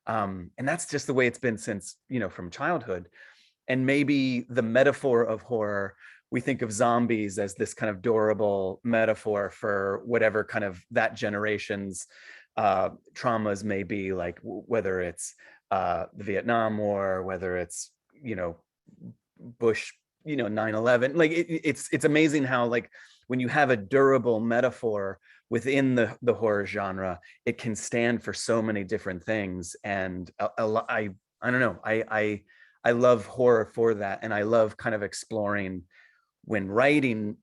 And that's just the way it's been since, you know, from childhood. And maybe the metaphor of horror, we think of zombies as this kind of durable metaphor for whatever kind of that generation's traumas may be, like whether it's the Vietnam War, whether it's, you know, Bush, you know, 9/11. Like it's amazing how, like, when you have a durable metaphor within the horror genre, it can stand for so many different things. And I don't know, I love horror for that, and I love kind of exploring, when writing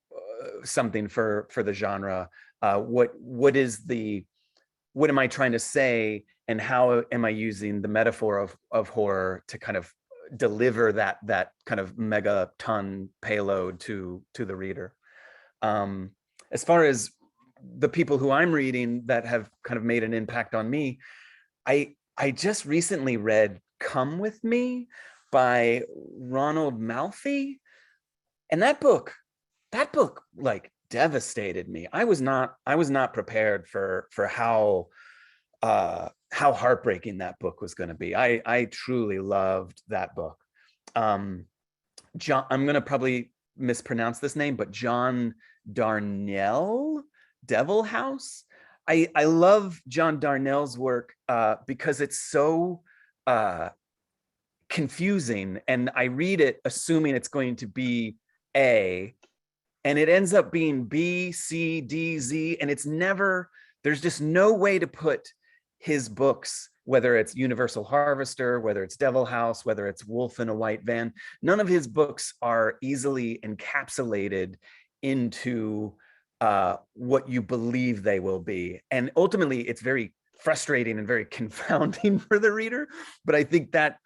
something for the genre, what am I trying to say, and how am I using the metaphor of horror to kind of deliver that kind of megaton payload to the reader. As far as the people who I'm reading that have kind of made an impact on me, I just recently read Come With Me by Ronald Malfi, and that book like devastated me. I was not prepared for how heartbreaking that book was going to be. I truly loved that book. John, I'm going to probably mispronounce this name, but John Darnell, Devil House. I love John Darnell's work because it's so confusing, and I read it assuming it's going to be A, and it ends up being B, C, D, Z, and it's never, there's just no way to put his books, whether it's Universal Harvester, whether it's Devil House, whether it's Wolf in a White Van, none of his books are easily encapsulated into what you believe they will be. And ultimately, it's very frustrating and very confounding for the reader. But I think that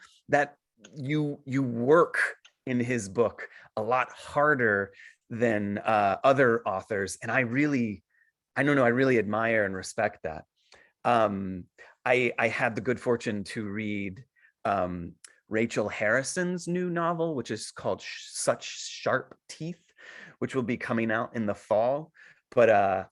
you work in his book a lot harder than other authors. And I really admire and respect that. I had the good fortune to read Rachel Harrison's new novel, which is called Such Sharp Teeth, which will be coming out in the fall. But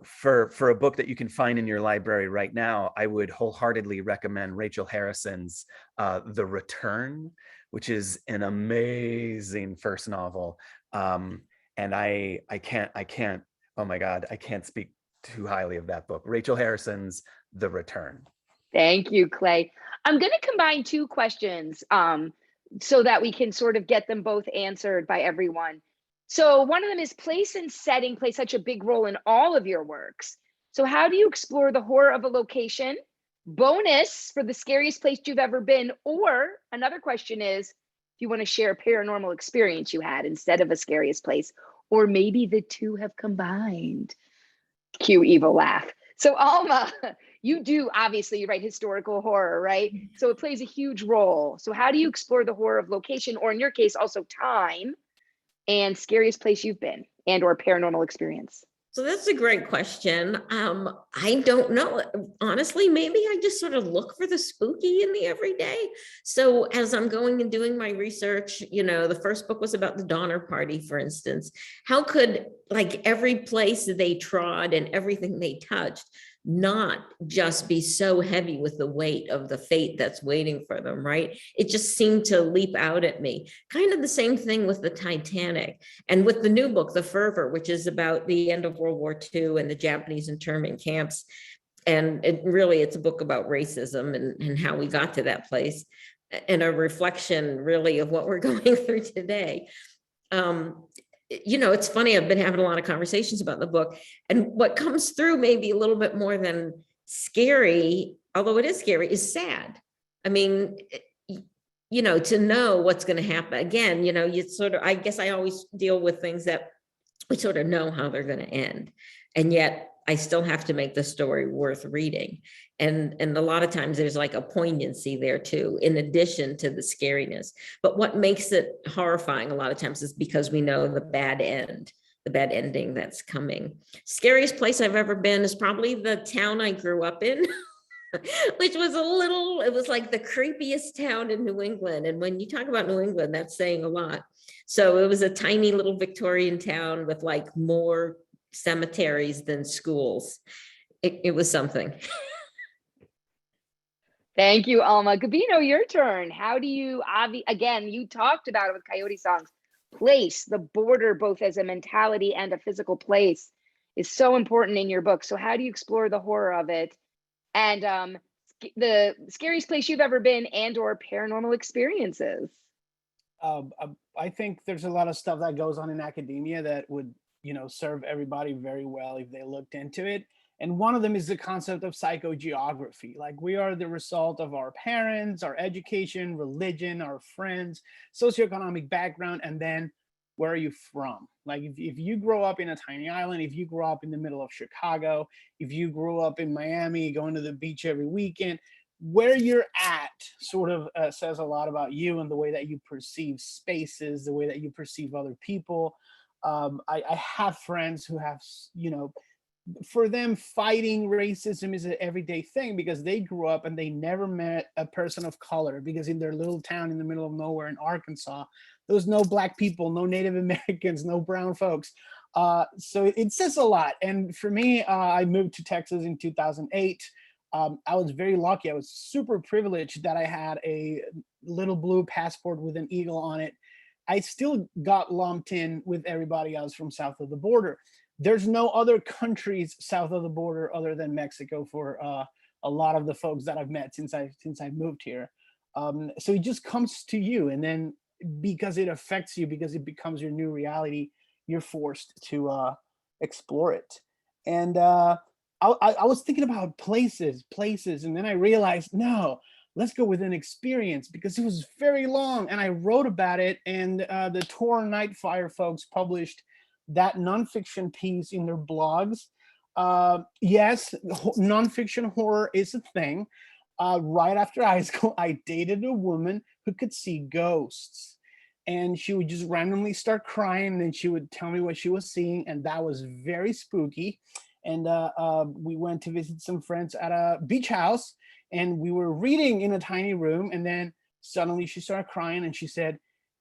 for a book that you can find in your library right now, I would wholeheartedly recommend Rachel Harrison's The Return, which is an amazing first novel. And I can't, oh my God, I can't speak too highly of that book. Rachel Harrison's The Return. Thank you, Clay. I'm going to combine two questions so that we can sort of get them both answered by everyone. So one of them is place and setting play such a big role in all of your works. So how do you explore the horror of a location? Bonus for the scariest place you've ever been. Or another question is, if you want to share a paranormal experience you had instead of a scariest place, or maybe the two have combined. Cue evil laugh. So Alma, you write historical horror, right? So it plays a huge role. So how do you explore the horror of location, or in your case, also time, and scariest place you've been and or paranormal experience? So that's a great question. I don't know. Honestly, maybe I just sort of look for the spooky in the everyday. So as I'm going and doing my research, the first book was about the Donner Party, for instance. How could like every place they trod and everything they touched not just be so heavy with the weight of the fate that's waiting for them, right? It just seemed to leap out at me. Kind of the same thing with the Titanic and with the new book, The Fervor, which is about the end of World War II and the Japanese internment camps. And it's a book about racism and how we got to that place, and a reflection really of what we're going through today. It's funny, I've been having a lot of conversations about the book, and what comes through maybe a little bit more than scary, although it is scary, is sad. I mean, to know what's going to happen. Again, you sort of, I guess I always deal with things that we sort of know how they're going to end. And yet I still have to make the story worth reading. And a lot of times there's like a poignancy there too, in addition to the scariness. But what makes it horrifying a lot of times is because we know the bad ending that's coming. Scariest place I've ever been is probably the town I grew up in, which was it was like the creepiest town in New England. And when you talk about New England, that's saying a lot. So it was a tiny little Victorian town with like more cemeteries than schools. It was something. Thank you, Alma. Gabino, your turn. How do you, again, you talked about it with Coyote Songs. Place, the border, both as a mentality and a physical place, is so important in your book. So how do you explore the horror of it? And the scariest place you've ever been and or paranormal experiences? I think there's a lot of stuff that goes on in academia that would, serve everybody very well if they looked into it. And one of them is the concept of psychogeography. Like, we are the result of our parents, our education, religion, our friends, socioeconomic background, and then where are you from? Like, if you grow up in a tiny island, if you grow up in the middle of Chicago, if you grew up in Miami, going to the beach every weekend, where you're at sort of says a lot about you and the way that you perceive spaces, the way that you perceive other people. I have friends who have, for them, fighting racism is an everyday thing because they grew up and they never met a person of color, because in their little town in the middle of nowhere in Arkansas, there was no Black people, no Native Americans, no brown folks. So it says a lot. And for me, I moved to Texas in 2008. I was very lucky. I was super privileged that I had a little blue passport with an eagle on it. I still got lumped in with everybody else from south of the border. There's no other countries south of the border other than Mexico for a lot of the folks that I've met since I moved here. So it just comes to you, and then because it affects you, because it becomes your new reality, you're forced to explore it. And I was thinking about places, and then I realized, no, let's go with an experience, because it was very long, and I wrote about it, and the Tor Nightfire folks published that nonfiction piece in their blogs. Yes, nonfiction horror is a thing. Right after high school, I dated a woman who could see ghosts, and she would just randomly start crying, and then she would tell me what she was seeing, and that was very spooky. And we went to visit some friends at a beach house, and we were reading in a tiny room, and then suddenly she started crying, and she said,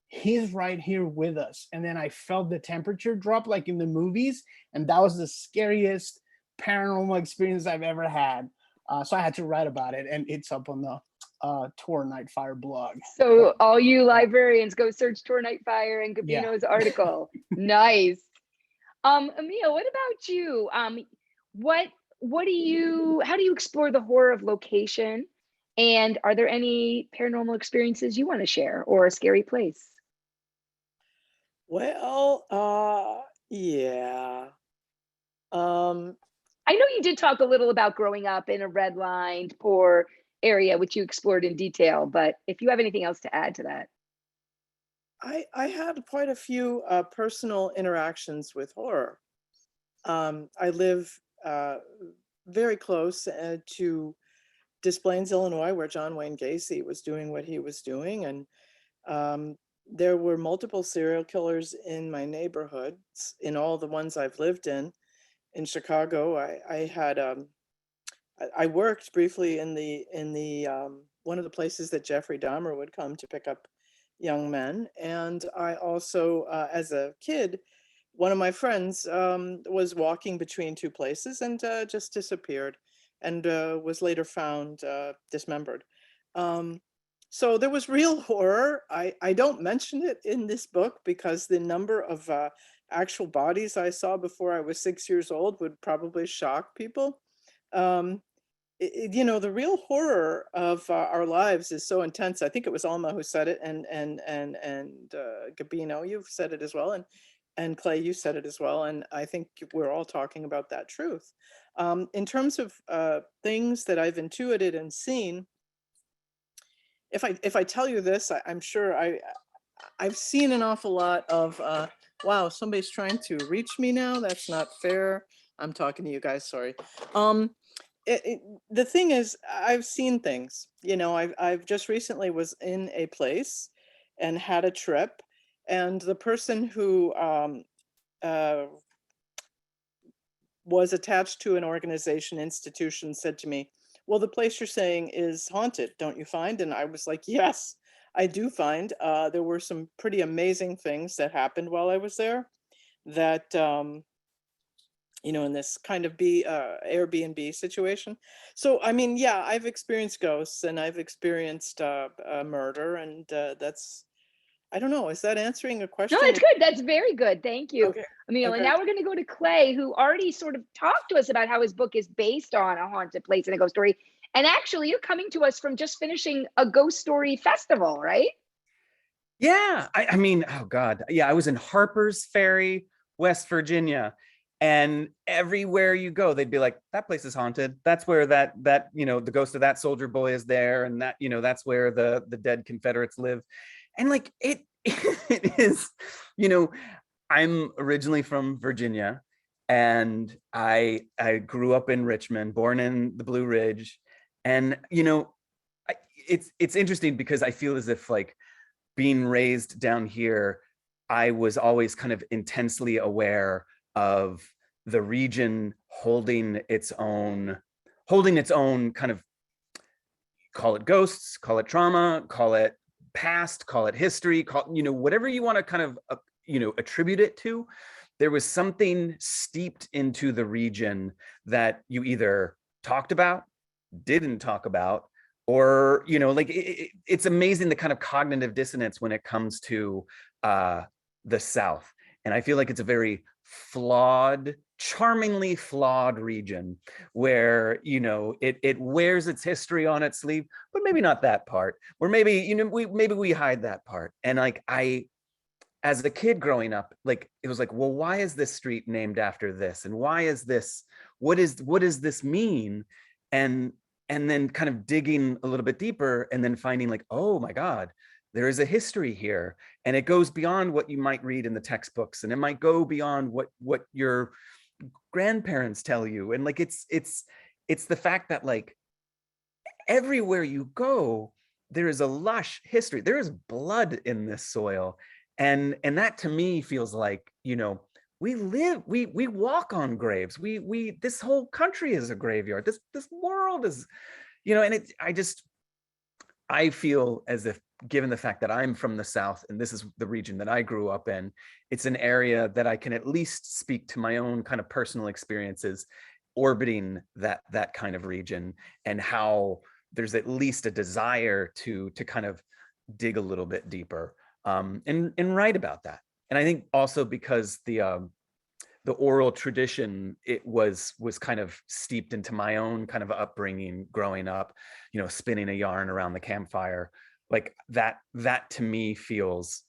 "He's right here with us." And then I felt the temperature drop like in the movies, and that was the scariest paranormal experience I've ever had. So I had to write about it, and it's up on the Tor Nightfire blog. So all you librarians, go search Tor Nightfire and Gabino's article. Nice. Emil, what about you? How do you explore the horror of location? And are there any paranormal experiences you want to share or a scary place? Well, yeah. I know you did talk a little about growing up in a redlined, poor area, which you explored in detail, but if you have anything else to add to that. I had quite a few personal interactions with horror. I live very close to Des Plaines, Illinois, where John Wayne Gacy was doing what he was doing. And there were multiple serial killers in my neighborhoods, in all the ones I've lived in. In Chicago, I had I worked briefly in the one of the places that Jeffrey Dahmer would come to pick up young men. And I also, as a kid, one of my friends was walking between two places and just disappeared, and was later found dismembered. So there was real horror. I don't mention it in this book because the number of actual bodies I saw before I was 6 years old would probably shock people. You know, the real horror of our lives is so intense. I think it was Alma who said it, and Gabino, you've said it as well, and Clay, you said it as well, and I think we're all talking about that truth. In terms of things that I've intuited and seen, if I tell you this, I'm sure I've seen an awful lot of. Wow, somebody's trying to reach me now. That's not fair. I'm talking to you guys. Sorry. The thing is, I've seen things. You know, I've just recently was in a place and had a trip, and the person who was attached to an organization, institution, said to me, well, the place you're saying is haunted, don't you find? And I was like, yes, I do find. There were some pretty amazing things that happened while I was there that, you know, in this kind of Airbnb situation. So, I mean, yeah, I've experienced ghosts and I've experienced murder, and that's, I don't know, is that answering a question? No, it's good. That's very good. Thank you, Okay. Emil. Okay. And now we're going to go to Clay, who already sort of talked to us about how his book is based on a haunted place and a ghost story. And actually, you're coming to us from just finishing a ghost story festival, right? Yeah, I mean, oh God. Yeah, I was in Harper's Ferry, West Virginia. And everywhere you go, they'd be like, that place is haunted. That's where that, you know, the ghost of that soldier boy is there. And that, you know, that's where the dead Confederates live. And like, it is, you know, I'm originally from Virginia, and I grew up in Richmond, born in the Blue Ridge. And, you know, it's interesting because I feel as if like being raised down here, I was always kind of intensely aware of the region holding its own kind of, call it ghosts, call it trauma, call it past, call it history, call, you know, whatever you want to kind of, you know, attribute it to. There was something steeped into the region that you either talked about, didn't talk about, or, you know, like it's amazing the kind of cognitive dissonance when it comes to the South. And I feel like it's a very flawed, charmingly flawed region where, you know, it wears its history on its sleeve, but maybe not that part, or maybe, you know, maybe we hide that part. And like, as a kid growing up, like, it was like, well, why is this street named after this? And why is this, what does this mean? And then kind of digging a little bit deeper and then finding like, oh my God, there is a history here. And it goes beyond what you might read in the textbooks. And it might go beyond what your grandparents tell you. And like, it's the fact that like everywhere you go, there is a lush history. There is blood in this soil. And that to me feels like, you know, we walk on graves. This whole country is a graveyard. This world is, you know, and I feel as if, given the fact that I'm from the South and this is the region that I grew up in, it's an area that I can at least speak to my own kind of personal experiences orbiting that kind of region, and how there's at least a desire to kind of dig a little bit deeper and write about that. And I think also because the the oral tradition, it was kind of steeped into my own kind of upbringing growing up, spinning a yarn around the campfire. Like that to me feels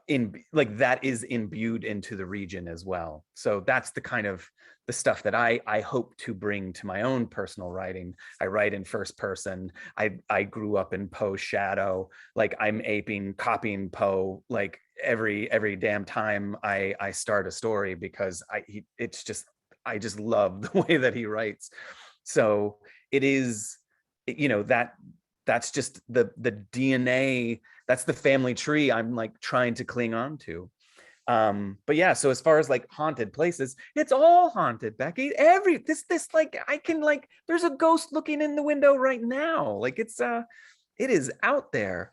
that is imbued into the region as well. So that's the kind of the stuff that I hope to bring to my own personal writing. I write in first person. I grew up in Poe's shadow. Like I'm copying Poe like every damn time I start a story, because I just love the way that he writes. So it is, that's just the DNA. That's the family tree I'm like trying to cling on to. But yeah, so as far as like haunted places, it's all haunted, Becky. There's a ghost looking in the window right now. Like it is out there.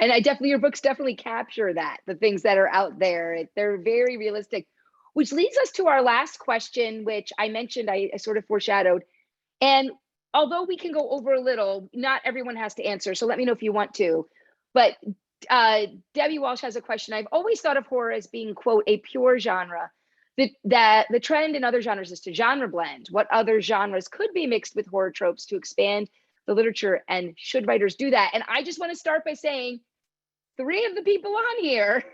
And your books definitely capture that, the things that are out there. They're very realistic, which leads us to our last question, which I mentioned, I sort of foreshadowed. And although we can go over a little, not everyone has to answer. So let me know if you want to. But Debbie Walsh has a question. I've always thought of horror as being, quote, a pure genre. That the trend in other genres is to genre blend. What other genres could be mixed with horror tropes to expand the literature, and should writers do that? And I just want to start by saying 3 of the people on here,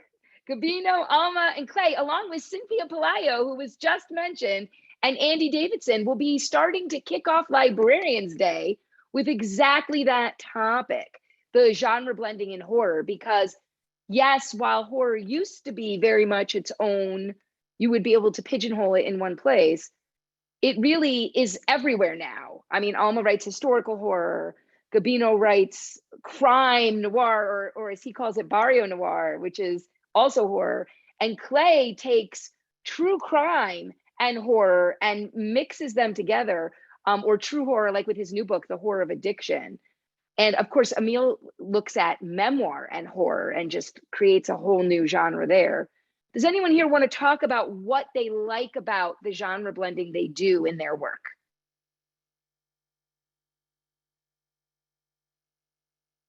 Gabino, Alma, and Clay, along with Cynthia Pelayo, who was just mentioned, and Andy Davidson, will be starting to kick off Librarians Day with exactly that topic, the genre blending in horror. Because yes, while horror used to be very much its own, you would be able to pigeonhole it in one place, it really is everywhere now. I mean, Alma writes historical horror, Gabino writes crime noir, or as he calls it, barrio noir, which is also horror. And Clay takes true crime and horror and mixes them together, or true horror, like with his new book, The Horror of Addiction. And of course, Emil looks at memoir and horror and just creates a whole new genre there. Does anyone here want to talk about what they like about the genre blending they do in their work?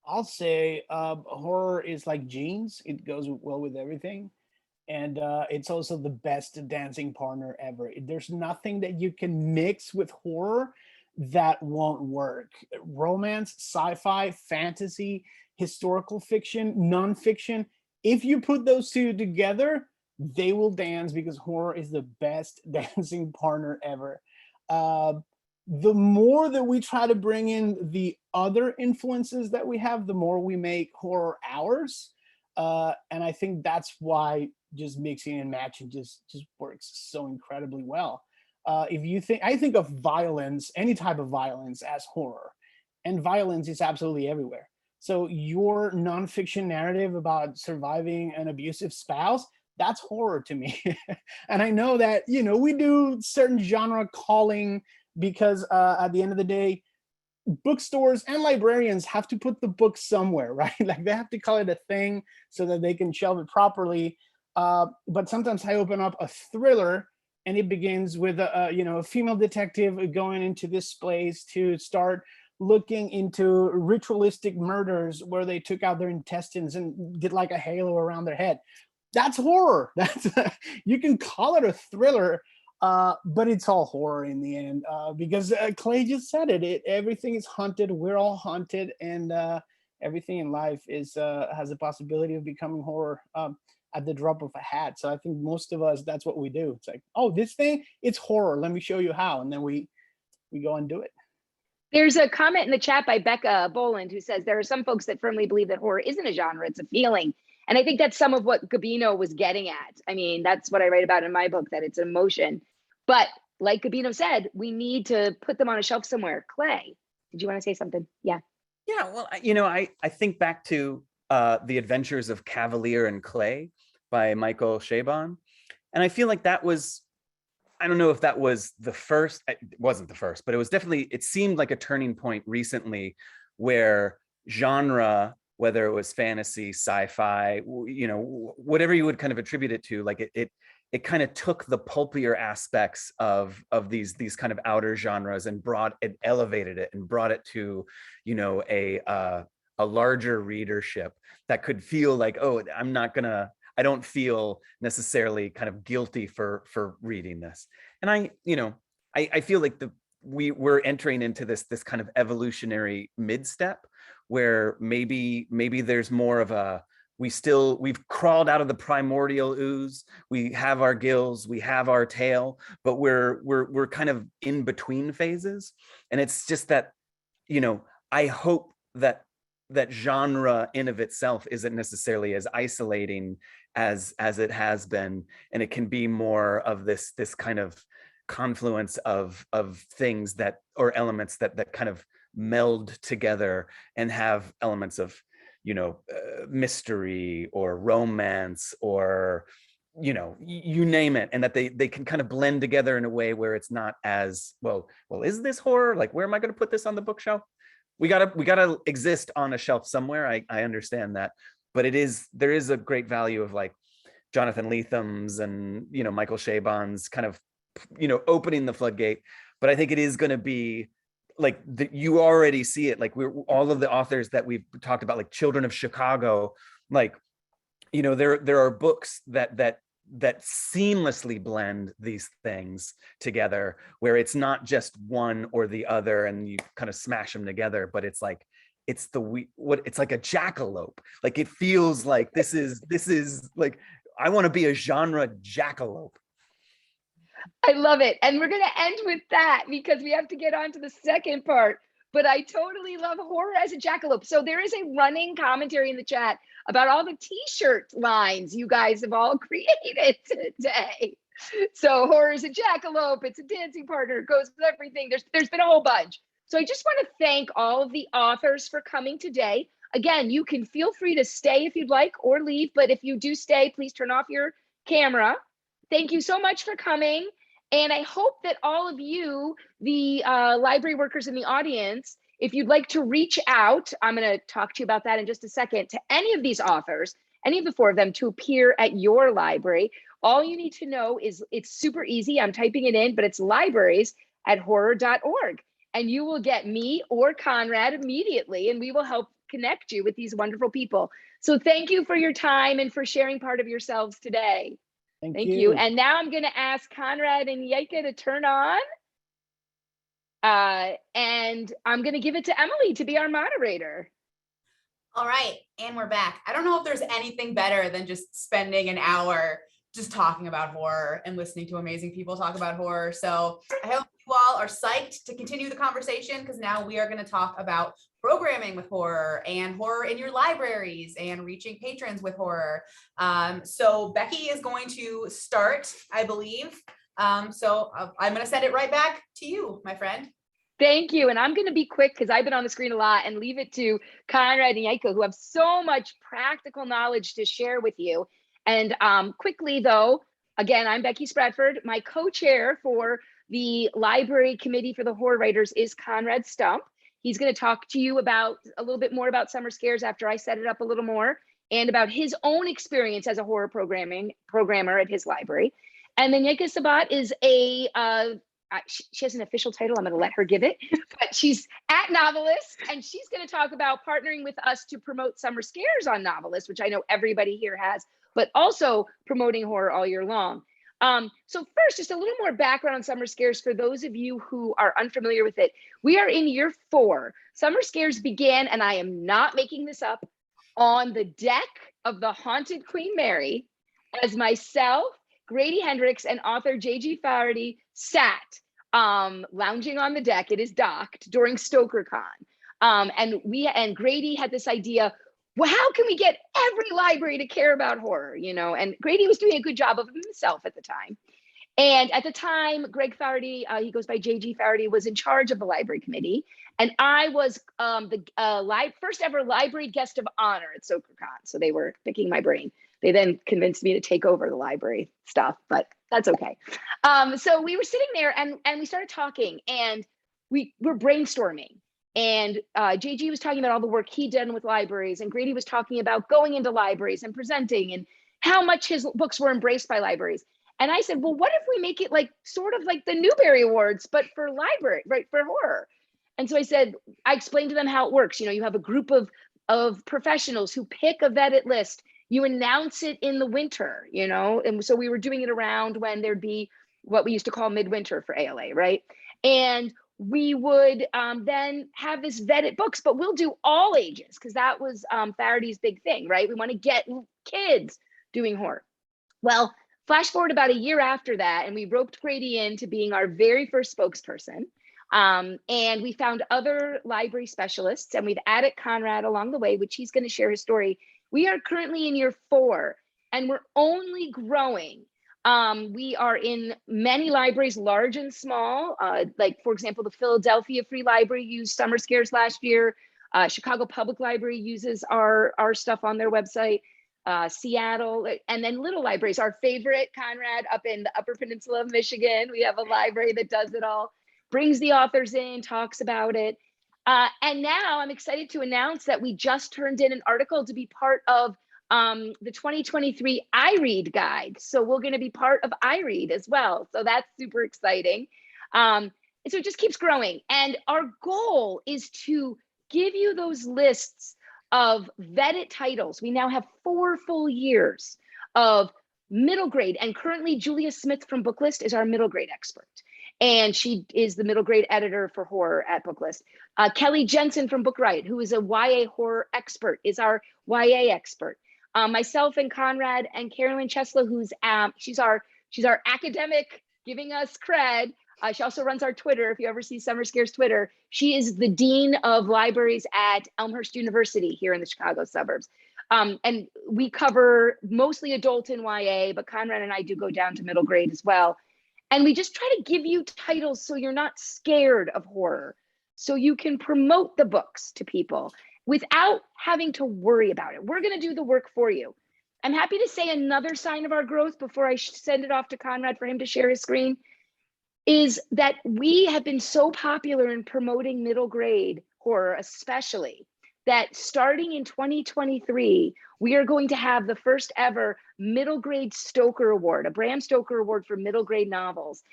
I'll say horror is like jeans. It goes well with everything. And it's also the best dancing partner ever. There's nothing that you can mix with horror that won't work. Romance, sci-fi, fantasy, historical fiction, nonfiction. If you put those two together, they will dance, because horror is the best dancing partner ever. The more that we try to bring in the other influences that we have, the more we make horror ours. And I think that's why just mixing and matching just works so incredibly well. I think of violence, any type of violence, as horror, and violence is absolutely everywhere. So your nonfiction narrative about surviving an abusive spouse, that's horror to me. And I know that, we do certain genre calling, because at the end of the day, bookstores and librarians have to put the book somewhere, right? Like they have to call it a thing so that they can shelve it properly. But sometimes I open up a thriller and it begins with a female detective going into this place to start looking into ritualistic murders where they took out their intestines and did like a halo around their head. That's horror. That's you can call it a thriller, but it's all horror in the end, because Clay just said it. Everything is haunted. We're all haunted, and everything in life is has a possibility of becoming horror at the drop of a hat. So I think most of us, that's what we do. It's like, oh, this thing, it's horror. Let me show you how, and then we go and do it. There's a comment in the chat by Becca Boland who says there are some folks that firmly believe that horror isn't a genre, it's a feeling. And I think that's some of what Gabino was getting at. I mean, that's what I write about in my book, that it's emotion. But like Gabino said, we need to put them on a shelf somewhere. Clay, did you want to say something? Yeah. Yeah, well, I think back to The Adventures of Cavalier and Clay by Michael Chabon. And I feel like that was, I don't know if that was the first, it wasn't the first, but it was definitely, it seemed like a turning point recently where genre, whether it was fantasy, sci-fi, whatever you would kind of attribute it to, like it kind of took the pulpier aspects of these kind of outer genres and elevated it and brought it to, a larger readership that could feel like, oh, I don't feel necessarily kind of guilty for reading this. And I feel like we're entering into this kind of evolutionary mid-step where maybe there's more of a, we've crawled out of the primordial ooze. We have our gills, we have our tail, but we're kind of in between phases. And it's just that, I hope that genre in of itself isn't necessarily as isolating as it has been, and it can be more of this kind of confluence of things or elements that kind of meld together and have elements of mystery or romance or you name it, and that they can kind of blend together in a way where it's not as well, is this horror? Like, where am I going to put this on the bookshelf? We gotta exist on a shelf somewhere. I understand that, but there is a great value of like Jonathan Letham's and Michael Chabon's kind of opening the floodgate. But I think it is going to be like you already see it. Like all of the authors that we've talked about, like Children of Chicago, like there are books that seamlessly blend these things together, where it's not just one or the other and you kind of smash them together, but it's like it's like a jackalope. Like it feels like this is like, I want to be a genre jackalope. I love it. And we're going to end with that because we have to get on to the second part. But I totally love horror as a jackalope. So there is a running commentary in the chat about all the t-shirt lines you guys have all created today. So horror is a jackalope, it's a dancing partner, it goes with everything. There's been a whole bunch. So I just want to thank all of the authors for coming today. Again, you can feel free to stay if you'd like or leave, but if you do stay, please turn off your camera. Thank you so much for coming. And I hope that all of you, the library workers in the audience, if you'd like to reach out, I'm going to talk to you about that in just a second, to any of these authors, any of the four of them to appear at your library. All you need to know is it's super easy. I'm typing it in, but it's libraries@horror.org. And you will get me or Konrad immediately, and we will help connect you with these wonderful people. So thank you for your time and for sharing part of yourselves today. Thank you. And now I'm going to ask Konrad and Yaika to turn on. And I'm going to give it to Emily to be our moderator. All right. And we're back. I don't know if there's anything better than just spending an hour just talking about horror and listening to amazing people talk about horror. So I hope you all are psyched to continue the conversation, because now we are going to talk about programming with horror and horror in your libraries and reaching patrons with horror. So Becky is going to start, I believe. So I'm going to send it right back to you, my friend. Thank you. And I'm going to be quick because I've been on the screen a lot, and leave it to Konrad and Yaika, who have so much practical knowledge to share with you. And quickly though, again, I'm Becky Spratford. My co-chair for the library committee for the horror writers is Konrad Stump. He's going to talk to you about a little bit more about Summer Scares after I set it up a little more, and about his own experience as a horror programmer at his library. And then Yaika Sabat is she has an official title, I'm going to let her give it, but she's at NoveList, and she's going to talk about partnering with us to promote Summer Scares on NoveList, which I know everybody here has, but also promoting horror all year long. So first, just a little more background on Summer Scares for those of you who are unfamiliar with it. We are in year 4. Summer Scares began, and I am not making this up, on the deck of the Haunted Queen Mary, as myself, Grady Hendrix, and author J.G. Flaherty sat lounging on the deck. It is docked during StokerCon. And Grady had this idea, well, how can we get every library to care about horror, And Grady was doing a good job of himself at the time. And at the time, Greg Flaherty, he goes by J.G. Flaherty, was in charge of the library committee. And I was the first ever library guest of honor at StokerCon. So they were picking my brain. They then convinced me to take over the library stuff, but that's okay. So we were sitting there and we started talking, and we were brainstorming. And JG was talking about all the work he'd done with libraries, and Grady was talking about going into libraries and presenting and how much his books were embraced by libraries. And I said, well, what if we make it like sort of like the Newbery Awards, but for library, right, for horror? And so I explained to them how it works. You have a group of professionals who pick a vetted list. You announce it in the winter, you know? And so we were doing it around when there'd be what we used to call midwinter for ALA, right? And we would then have this vetted books, but we'll do all ages because that was Faraday's big thing, right? We want to get kids doing horror. Well, flash forward about a year after that, and we roped Grady into being our very first spokesperson. And we found other library specialists, and we've added Konrad along the way, which he's going to share his story. We are currently in year 4, and we're only growing. We are in many libraries, large and small. Like, for example, the Philadelphia Free Library used Summer Scares last year. Chicago Public Library uses our stuff on their website. Seattle, and then little libraries. Our favorite, Konrad, up in the Upper Peninsula of Michigan. We have a library that does it all, brings the authors in, talks about it. And now I'm excited to announce that we just turned in an article to be part of the 2023 iRead guide. So we're going to be part of iRead as well. So that's super exciting. And so it just keeps growing. And our goal is to give you those lists of vetted titles. We now have 4 full years of middle grade. And currently Julia Smith from Booklist is our middle grade expert. And she is the middle grade editor for horror at Booklist. Kelly Jensen from Book Riot, who is a YA horror expert, is our YA expert. Myself and Konrad and Carolyn Chesla, who's she's our academic, giving us cred. She also runs our Twitter. If you ever see Summer Scares Twitter, she is the dean of libraries at Elmhurst University here in the Chicago suburbs. And we cover mostly adult and YA, but Konrad and I do go down to middle grade as well. And we just try to give you titles so you're not scared of horror, so you can promote the books to people without having to worry about it. We're going to do the work for you. I'm happy to say another sign of our growth before I send it off to Konrad for him to share his screen is that we have been so popular in promoting middle grade horror, especially, that starting in 2023, we are going to have the first ever middle grade Stoker Award, a Bram Stoker Award for middle grade novels.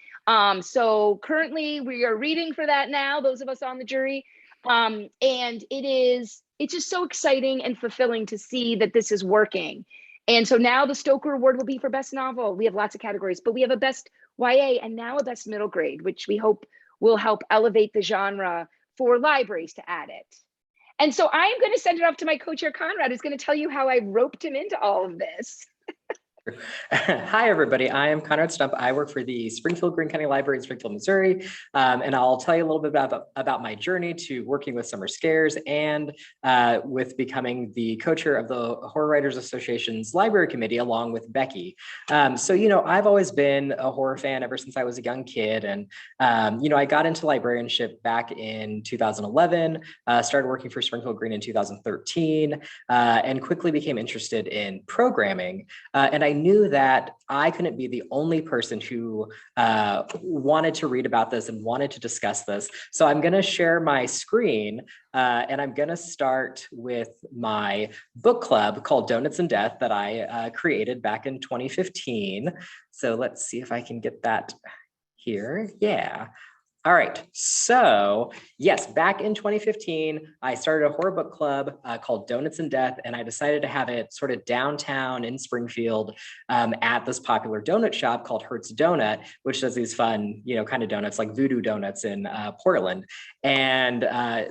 So currently we are reading for that now, those of us on the jury. And it's just so exciting and fulfilling to see that this is working. And so now the Stoker Award will be for best novel. We have lots of categories, but we have a best YA and now a best middle grade, which we hope will help elevate the genre for libraries to add it. And so I am going to send it off to my co-chair, Konrad, who's going to tell you how I roped him into all of this. Hi, everybody. I am Konrad Stump. I work for the Springfield Greene County Library in Springfield, Missouri. And I'll tell you a little bit about my journey to working with Summer Scares and with becoming the co-chair of the Horror Writers Association's library committee, along with Becky. So, you know, I've always been a horror fan ever since I was a young kid. And, you know, I got into librarianship back in 2011, started working for Springfield Greene in 2013, and quickly became interested in programming. And I knew that I couldn't be the only person who wanted to read about this and wanted to discuss this. So I'm going to share my screen and I'm going to start with my book club called Donuts and Death that I created back in 2015. So let's see if I can get that here. Yeah. All right, so yes, back in 2015, I started a horror book club called Donuts and Death, and I decided to have it sort of downtown in Springfield at this popular donut shop called Hertz Donut, which does these fun, you know, kind of donuts like Voodoo Donuts in Portland. And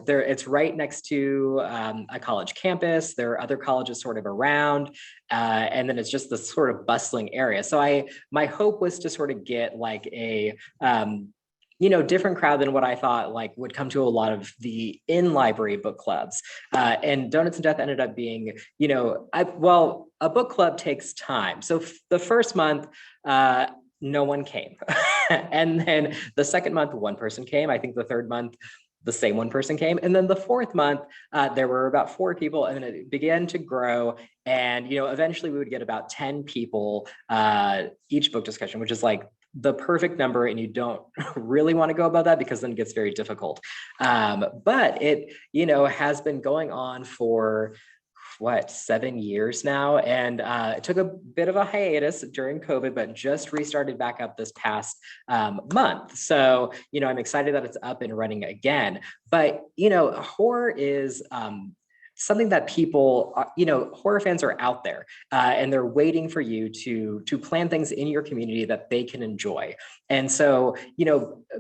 it's right next to a college campus. There are other colleges sort of around, and then it's just this sort of bustling area. So my hope was to sort of get like a you know, different crowd than what I thought like would come to a lot of the in-library book clubs. And Donuts and Death ended up being, you know, well, a book club takes time. So the first month, no one came. And then the second month, one person came. I think the third month, the same one person came. And then the fourth month, there were about 4 people, and it began to grow. And, you know, eventually we would get about 10 people each book discussion, which is like the perfect number, and you don't really want to go above that because then it gets very difficult. But it, you know, has been going on for what, 7 years now. And it took a bit of a hiatus during COVID, but just restarted back up this past month. So, you know, I'm excited that it's up and running again. But, you know, horror is something that people, horror fans are out there and they're waiting for you to plan things in your community that they can enjoy. And so,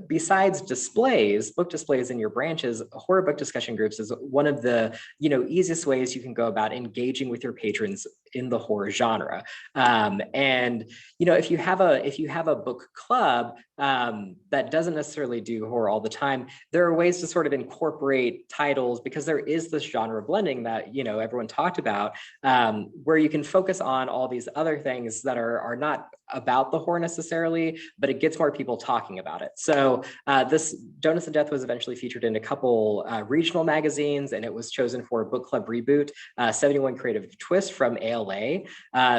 besides displays, book displays in your branches, horror book discussion groups is one of the, easiest ways you can go about engaging with your patrons in the horror genre. And, if you have a book club that doesn't necessarily do horror all the time, there are ways to sort of incorporate titles, because there is this genre blending that, everyone talked about, where you can focus on all these other things that are not about the horror necessarily, but it gets more people talking about it. So this Donuts and Death was eventually featured in a couple regional magazines, and it was chosen for Book Club Reboot, 71 Creative Twist from ALA.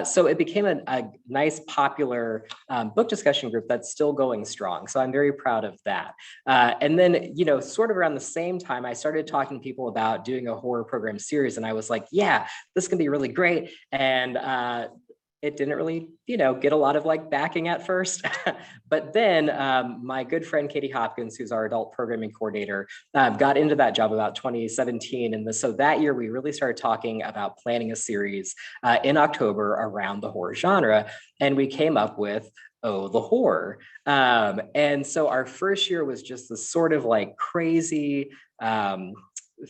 So it became a nice, popular book discussion group that's still going strong. So I'm very proud of that. And then, sort of around the same time, I started talking to people about doing a horror program series, and I was like, yeah, this can be really great. And it didn't really, get a lot of backing at first. But then my good friend, Katie Hopkins, who's our adult programming coordinator, got into that job about 2017. And so that year, we really started talking about planning a series in October around the horror genre. And we came up with Oh, the Horror. And so our first year was just this sort of crazy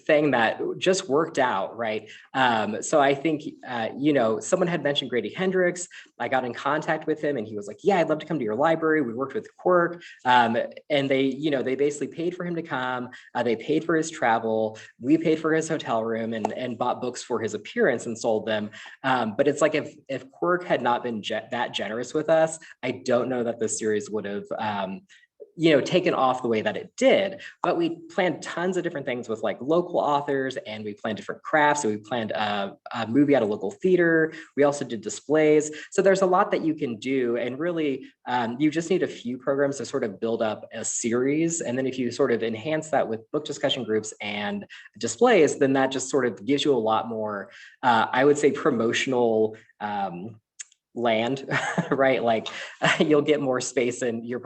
thing that just worked out, right? So I think, someone had mentioned Grady Hendrix. I got in contact with him and he was like, yeah, I'd love to come to your library. We worked with Quirk, and they basically paid for him to come. They paid for his travel. We paid for his hotel room and bought books for his appearance and sold them. But it's like, if Quirk had not been that generous with us, I don't know that this series would have, taken off the way that it did. But we planned tons of different things with local authors, and we planned different crafts. So we planned a movie at a local theater. We also did displays. So there's a lot that you can do. And really, you just need a few programs to sort of build up a series. And then if you sort of enhance that with book discussion groups and displays, then that just sort of gives you a lot more, I would say, promotional land, right? You'll get more space in your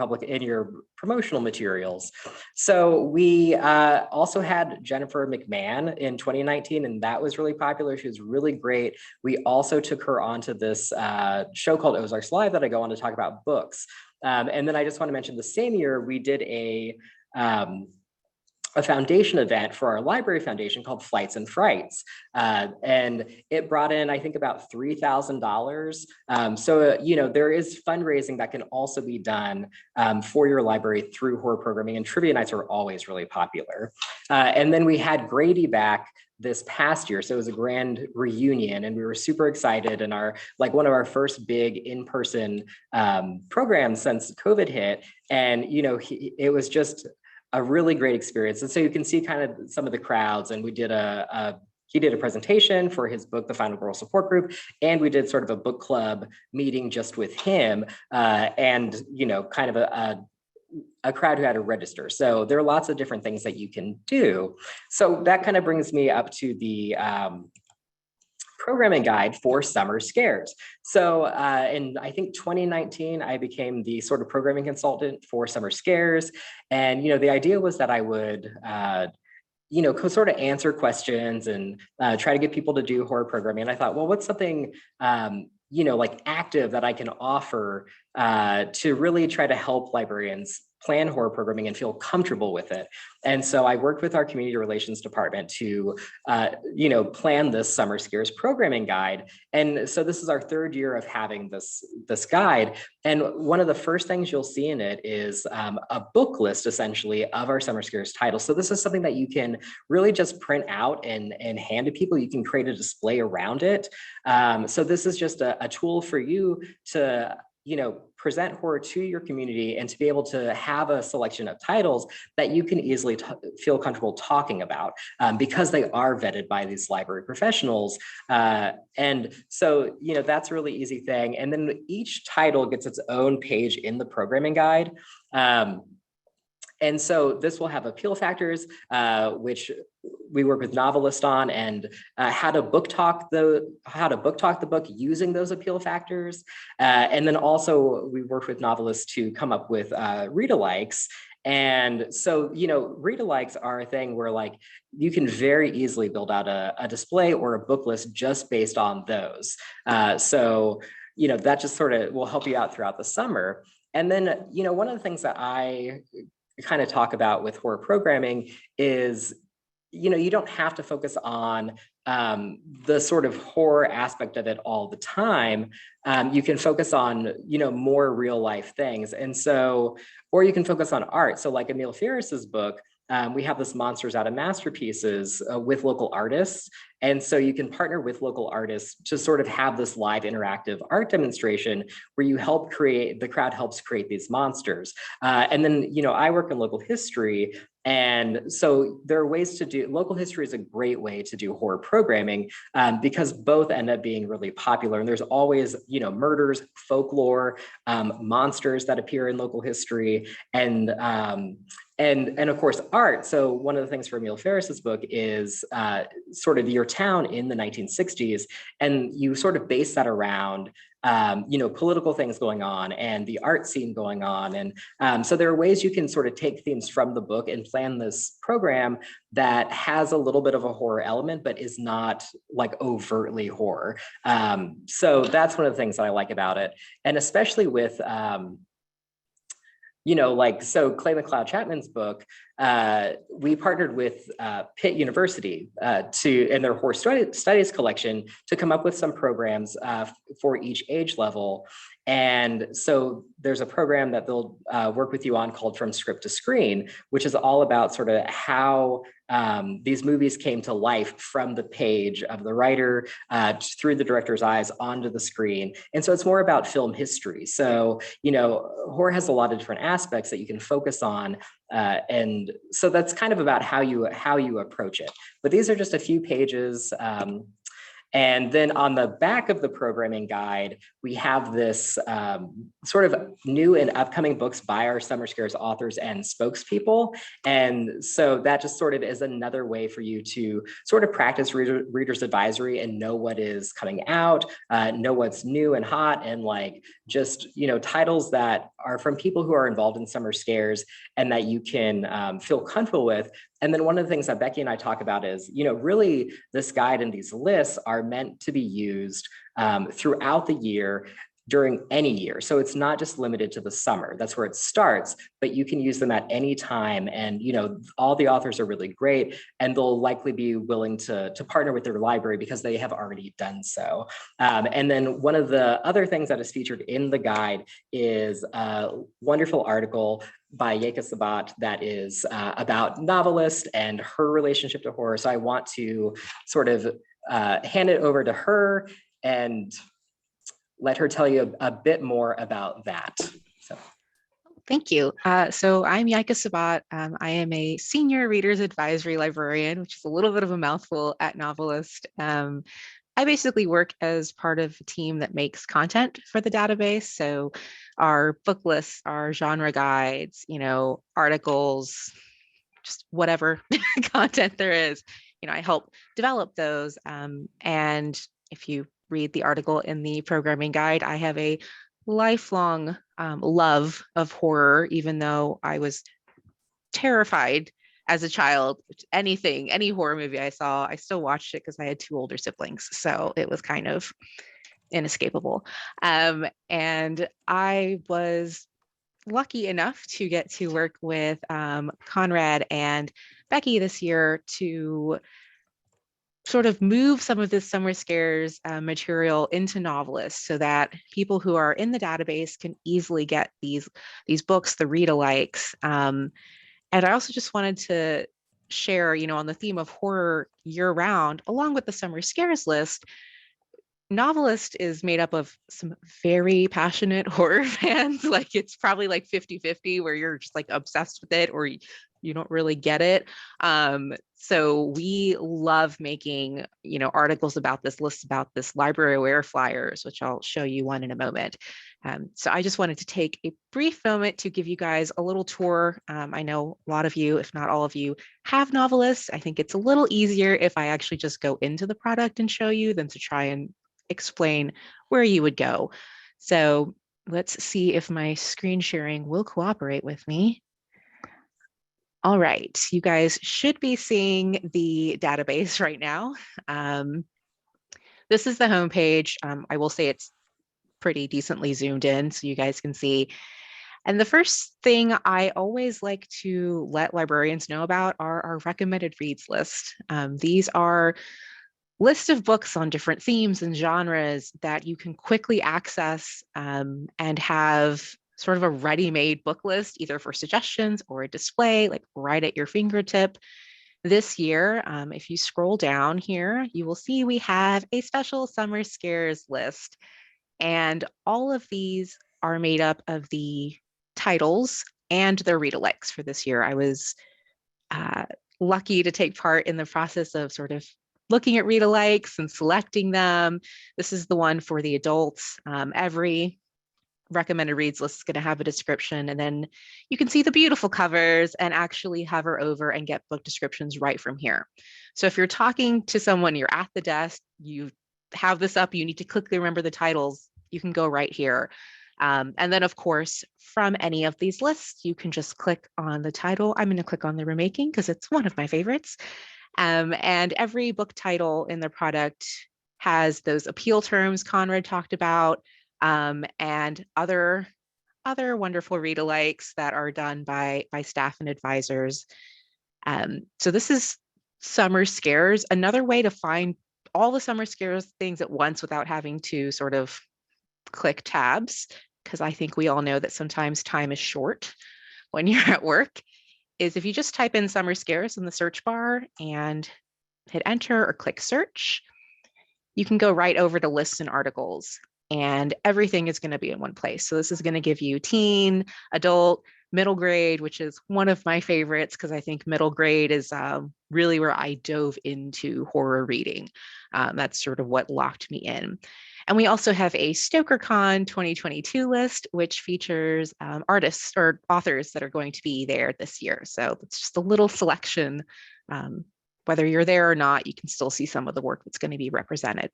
promotional materials. So we also had Jennifer McMahon in 2019, and that was really popular. She was really great. We also took her onto this show called Ozarks Live that I go on to talk about books. And then I just want to mention the same year we did a foundation event for our library foundation called Flights and Frights. And it brought in, I think, about $3,000. So, there is fundraising that can also be done for your library through horror programming, and trivia nights are always really popular. And then we had Grady back this past year. So it was a grand reunion, and we were super excited, and one of our first big in-person programs since COVID hit. And, it was just a really great experience. And so you can see kind of some of the crowds, and we did he did a presentation for his book, The Final Girl Support Group, and we did sort of a book club meeting just with him, and, kind of a crowd who had to register. So there are lots of different things that you can do. So that kind of brings me up to the programming guide for Summer Scares. So in, I think, 2019, I became the sort of programming consultant for Summer Scares. And, the idea was that I would, sort of answer questions and try to get people to do horror programming. And I thought, well, what's something, active that I can offer to really try to help librarians plan horror programming and feel comfortable with it. And so I worked with our community relations department to, plan this Summer Scares programming guide. And so this is our third year of having this guide. And one of the first things you'll see in it is a book list, essentially, of our Summer Scares titles. So this is something that you can really just print out and hand to people. You can create a display around it. So this is just a tool for you to present horror to your community and to be able to have a selection of titles that you can easily feel comfortable talking about because they are vetted by these library professionals. And so, that's a really easy thing. And then each title gets its own page in the programming guide. And so this will have appeal factors, which we work with NoveList on, and how to book talk the book using those appeal factors. And then also we worked with NoveList to come up with read-alikes. And so, read-alikes are a thing where like you can very easily build out a display or a book list just based on those. So, that just sort of will help you out throughout the summer. And then, one of the things that I kind of talk about with horror programming is, you don't have to focus on the sort of horror aspect of it all the time. You can focus on, more real life things. And so, or you can focus on art. So like Emil Ferris's book, we have this Monsters Out of Masterpieces with local artists. And so you can partner with local artists to sort of have this live interactive art demonstration where you help create, the crowd helps create these monsters. And then, I work in local history. And so there are ways to do, local history is a great way to do horror programming because both end up being really popular. And there's always, murders, folklore, monsters that appear in local history, and of course art. So one of the things for Emil Ferris's book is sort of your town in the 1960s, and you sort of base that around political things going on and the art scene going on. And so there are ways you can sort of take themes from the book and plan this program that has a little bit of a horror element, but is not like overtly horror. So that's one of the things that I like about it. And especially with, so Clay McLeod Chapman's book, we partnered with Pitt University in their horror studies collection to come up with some programs for each age level. And so there's a program that they'll work with you on called From Script to Screen, which is all about sort of how these movies came to life from the page of the writer through the director's eyes onto the screen. And so it's more about film history. So, horror has a lot of different aspects that you can focus on. And so that's kind of about how you approach it. But these are just a few pages. And then on the back of the programming guide, we have this sort of new and upcoming books by our Summer Scares authors and spokespeople. And so that just sort of is another way for you to sort of practice reader's advisory and know what is coming out, know what's new and hot, and like just, titles that are from people who are involved in Summer Scares and that you can feel comfortable with. And then one of the things that Becky and I talk about is, really this guide and these lists are meant to be used throughout the year during any year. So it's not just limited to the summer. That's where it starts, but you can use them at any time. And, all the authors are really great, and they'll likely be willing to partner with their library because they have already done so. And then one of the other things that is featured in the guide is a wonderful article by Yaika Sabat that is about NoveList and her relationship to horror. So I want to sort of hand it over to her and let her tell you a bit more about that. So. Thank you. So I'm Yaika Sabat. I am a senior readers advisory librarian, which is a little bit of a mouthful at NoveList. I basically work as part of a team that makes content for the database. So our book lists, our genre guides, articles, just whatever content there is, I help develop those. And if you read the article in the programming guide, I have a lifelong love of horror, even though I was terrified as a child. Any horror movie I saw, I still watched it because I had two older siblings. So it was kind of inescapable. And I was lucky enough to get to work with Konrad and Becky this year to sort of move some of this Summer Scares material into NoveList so that people who are in the database can easily get these books, the read-alikes. And I also just wanted to share, on the theme of horror year-round, along with the Summer Scares list, NoveList is made up of some very passionate horror fans. Like it's probably like 50-50 where you're just like obsessed with it or you don't really get it. So we love making, articles about this, lists about this, library aware flyers, which I'll show you one in a moment. So I just wanted to take a brief moment to give you guys a little tour. I know a lot of you, if not all of you, have NoveList. I think it's a little easier if I actually just go into the product and show you than to try and explain where you would go. So let's see if my screen sharing will cooperate with me. All right, you guys should be seeing the database right now. This is the homepage. I will say it's pretty decently zoomed in so you guys can see. And the first thing I always like to let librarians know about are our recommended reads list. These are lists of books on different themes and genres that you can quickly access and have sort of a ready-made book list, either for suggestions or a display, like right at your fingertip. This year, if you scroll down here, you will see we have a special Summer Scares list. And all of these are made up of the titles and their read-alikes for this year. I was lucky to take part in the process of sort of looking at read-alikes and selecting them. This is the one for the adults. Every recommended reads list is going to have a description, and then you can see the beautiful covers and actually hover over and get book descriptions right from here. So if you're talking to someone, you're at the desk, you have this up, you need to quickly remember the titles, you can go right here. And then of course, from any of these lists, you can just click on the title. I'm going to click on the Remaking because it's one of my favorites. And every book title in the product has those appeal terms Konrad talked about, and other wonderful read-alikes that are done by staff and advisors. So this is Summer Scares, another way to find all the Summer Scares things at once without having to sort of click tabs, because I think we all know that sometimes time is short when you're at work, is if you just type in Summer Scares in the search bar and hit enter or click search, you can go right over to lists and articles, and everything is going to be in one place. So this is going to give you teen, adult, middle grade, which is one of my favorites because I think middle grade is really where I dove into horror reading. That's sort of what locked me in. And we also have a StokerCon 2022 list, which features artists or authors that are going to be there this year. So it's just a little selection. Whether you're there or not, you can still see some of the work that's going to be represented.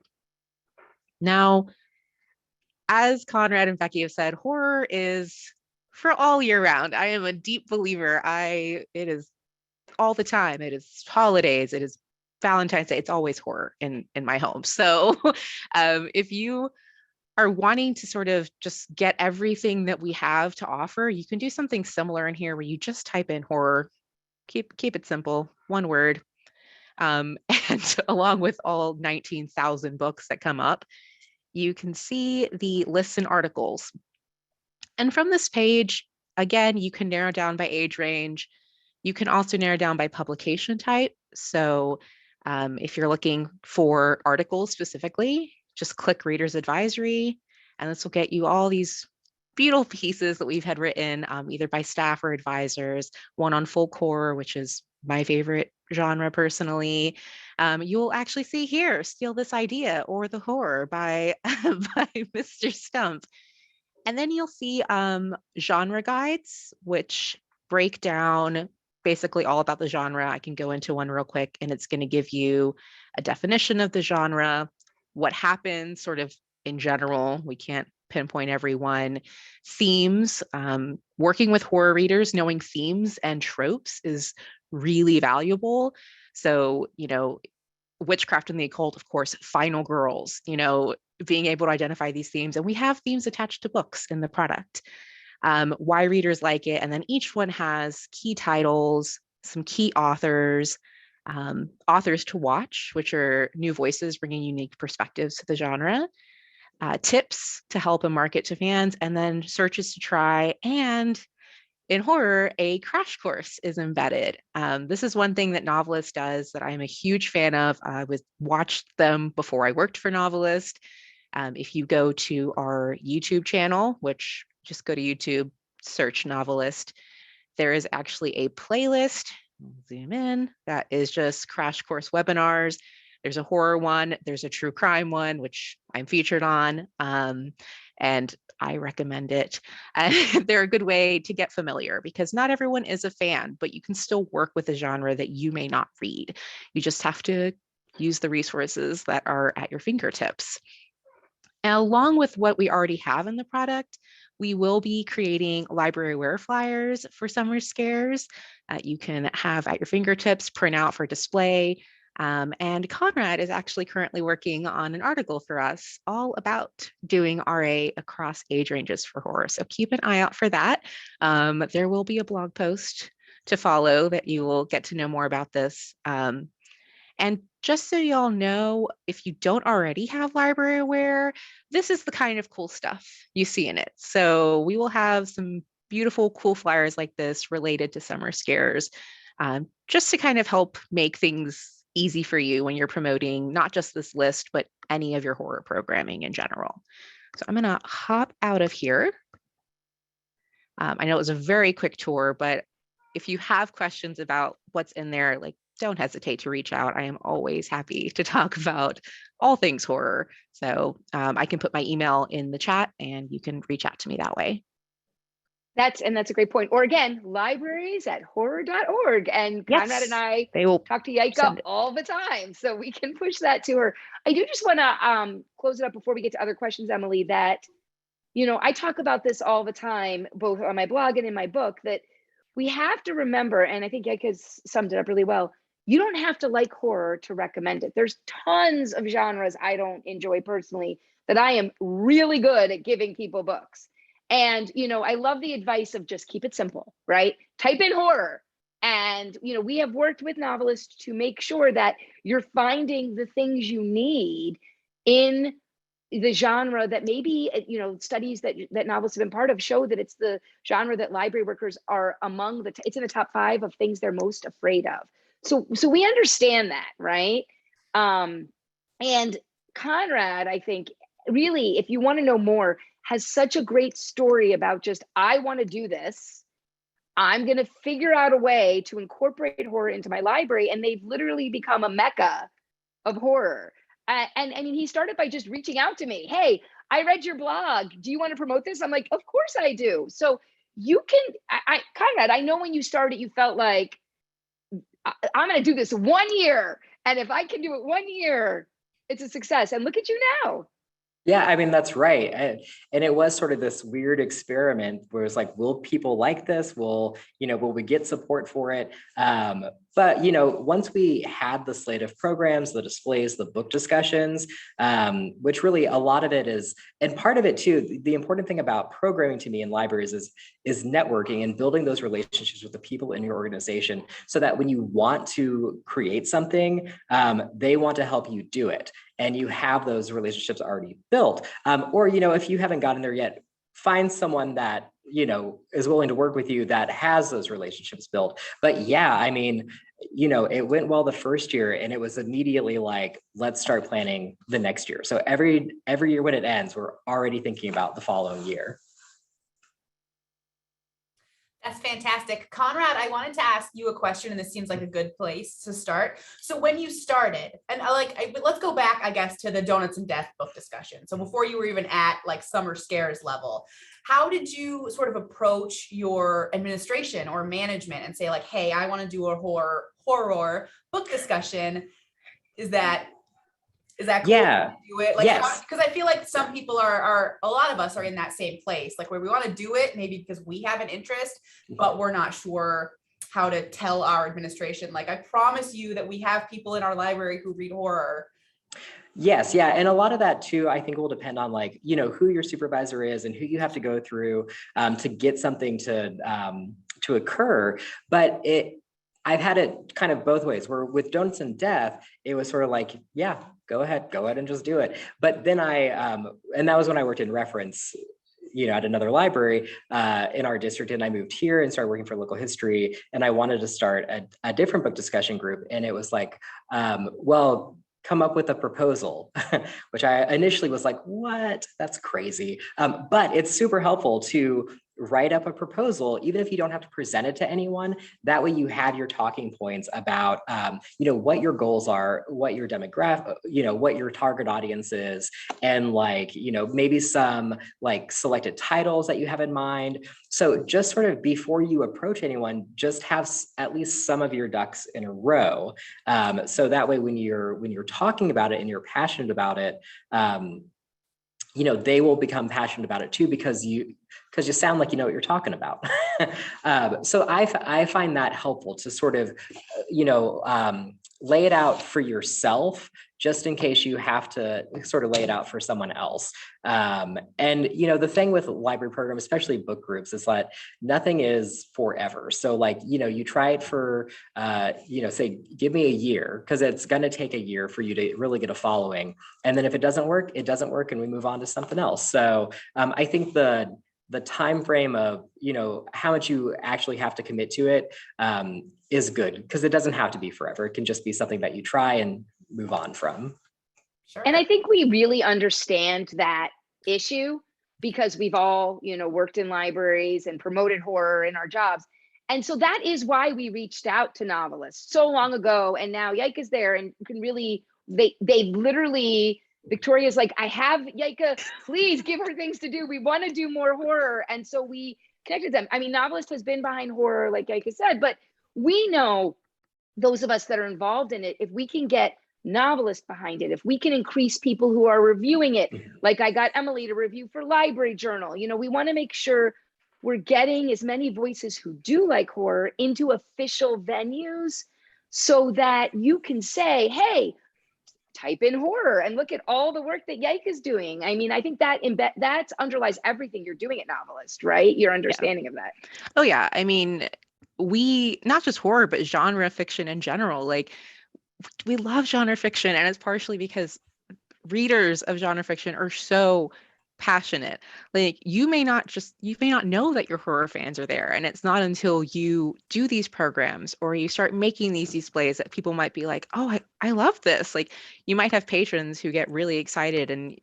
Now, as Konrad and Becky have said, horror is for all year round. I am a deep believer. It is all the time. It is holidays. It is Valentine's Day. It's always horror in my home. So if you are wanting to sort of just get everything that we have to offer, you can do something similar in here where you just type in horror, keep it simple, one word. And along with all 19,000 books that come up, you can see the lists and articles. And from this page, again, you can narrow down by age range. You can also narrow down by publication type. So if you're looking for articles specifically, just click Reader's Advisory, and this will get you all these beautiful pieces that we've had written either by staff or advisors, one on folk horror, which is my favorite genre personally. You'll actually see here, Steal This Idea or The Horror by Mr. Stump. And then you'll see genre guides, which break down basically all about the genre. I can go into one real quick, and it's going to give you a definition of the genre, what happens sort of in general. We can't pinpoint every one. Themes, working with horror readers, knowing themes and tropes is really valuable. So, witchcraft and the occult, of course, final girls, being able to identify these themes. And we have themes attached to books in the product. Why readers like it. And then each one has key titles, some key authors, authors to watch, which are new voices bringing unique perspectives to the genre, tips to help and market to fans, and then searches to try. And in horror, a crash course is embedded. This is one thing that NoveList does that I'm a huge fan of. I watched them before I worked for NoveList. If you go to our YouTube channel, which just go to YouTube, search NoveList, there is actually a playlist, zoom in, that is just crash course webinars. There's a horror one, there's a true crime one, which I'm featured on, and I recommend it. They're a good way to get familiar because not everyone is a fan, but you can still work with a genre that you may not read. You just have to use the resources that are at your fingertips. And along with what we already have in the product, We will be creating libraryware flyers for Summer Scares. You can have at your fingertips, print out for display. And Konrad is actually currently working on an article for us all about doing RA across age ranges for horror. So keep an eye out for that. There will be a blog post to follow that you will get to know more about this. And just so y'all know, if you don't already have libraryware, this is the kind of cool stuff you see in it. So we will have some beautiful, cool flyers like this related to Summer Scares, just to kind of help make things easy for you when you're promoting not just this list, but any of your horror programming in general. So I'm gonna hop out of here. I know it was a very quick tour, but if you have questions about what's in there, like, don't hesitate to reach out. I am always happy to talk about all things horror. So I can put my email in the chat and you can reach out to me that way. That's a great point. Or again, libraries@horror.org. And Konrad and I they will talk to Yaika all the time, so we can push that to her. I do just want to close it up before we get to other questions, Emily, that, you know, I talk about this all the time, both on my blog and in my book, that we have to remember, and I think Yaika's summed it up really well, you don't have to like horror to recommend it. There's tons of genres I don't enjoy personally that I am really good at giving people books. And, you know, I love the advice of just keep it simple, right? Type in horror. And, you know, we have worked with NoveList to make sure that you're finding the things you need in the genre that maybe, you know, studies that novelists have been part of show that it's the genre that library workers are among it's in the top 5 of things they're most afraid of. So we understand that, right? And Konrad, I think, really, if you want to know more, has such a great story about just, I want to do this. I'm going to figure out a way to incorporate horror into my library. And they've literally become a mecca of horror. And I mean, he started by just reaching out to me. Hey, I read your blog. Do you want to promote this? I'm like, of course I do. So you can, Konrad, I know when you started, you felt like, I'm going to do this 1 year. And if I can do it 1 year, it's a success. And look at you now. Yeah, I mean, that's right. And it was sort of this weird experiment where it's like, will people like this? Will we get support for it? But, you know, once we had the slate of programs, the displays, the book discussions, which really a lot of it is, and part of it too, the important thing about programming to me in libraries is networking and building those relationships with the people in your organization so that when you want to create something, they want to help you do it. And you have those relationships already built. Or, you know, if you haven't gotten there yet, find someone that, you know, is willing to work with you that has those relationships built. But yeah, I mean, you know, it went well the first year and it was immediately like, let's start planning the next year. So every year when it ends, we're already thinking about the following year. That's fantastic. Konrad, I wanted to ask you a question, and this seems like a good place to start. So when you started, and let's go back, I guess, to the Donuts and Death book discussion. So before you were even at like Summer Scares level, how did you sort of approach your administration or management and say like, hey, I want to do a horror book discussion? Is that cool? Yeah. To do it? Like, yes. Because I feel like some people are a lot of us are in that same place, like where we want to do it, maybe because we have an interest, but we're not sure how to tell our administration. Like, I promise you that we have people in our library who read horror. Yes, yeah, and a lot of that too, I think, will depend on like, you know, who your supervisor is and who you have to go through to get something to occur. But I've had it kind of both ways. Where with Donuts and Death, it was sort of like, yeah, go ahead and just do it. But then and that was when I worked in reference, you know, at another library in our district, and I moved here and started working for local history, and I wanted to start a different book discussion group, and it was like, well, come up with a proposal, which I initially was like, what? That's crazy. But it's super helpful to write up a proposal, even if you don't have to present it to anyone. That way you have your talking points about, you know, what your goals are, what your demographic, you know, what your target audience is, and like, you know, maybe some like selected titles that you have in mind. So just sort of before you approach anyone, just have at least some of your ducks in a row. So that way when you're talking about it and you're passionate about it, they will become passionate about it too, because you sound like you know what you're talking about. So I find that helpful to sort of, lay it out for yourself, just in case you have to sort of lay it out for someone else. And, the thing with library programs, especially book groups, is that nothing is forever. So like, you try it for, say, give me a year, because it's going to take a year for you to really get a following. And then if it doesn't work, it doesn't work, and we move on to something else. So I think the time frame of, how much you actually have to commit to it is good, because it doesn't have to be forever. It can just be something that you try and move on from. Sure. And I think we really understand that issue because we've all, worked in libraries and promoted horror in our jobs. And so that is why we reached out to novelists so long ago. And now Yaika's there and can really, they literally, Victoria's like, I have Yaika, please give her things to do. We want to do more horror. And so we connected them. I mean, Novelist has been behind horror, like Yaika said, but we know, those of us that are involved in it, if we can get novelists behind it, if we can increase people who are reviewing it, like I got Emily to review for Library Journal, we want to make sure we're getting as many voices who do like horror into official venues so that you can say, hey, type in horror and look at all the work that Yaika's doing. I mean, I think that underlies everything you're doing at Novelist, right? Your understanding of that. Oh yeah. I mean, we, not just horror, but genre fiction in general, like we love genre fiction, and it's partially because readers of genre fiction are so passionate. Like you may not know that your horror fans are there, and it's not until you do these programs or you start making these displays that people might be like, oh, I love this. Like you might have patrons who get really excited, and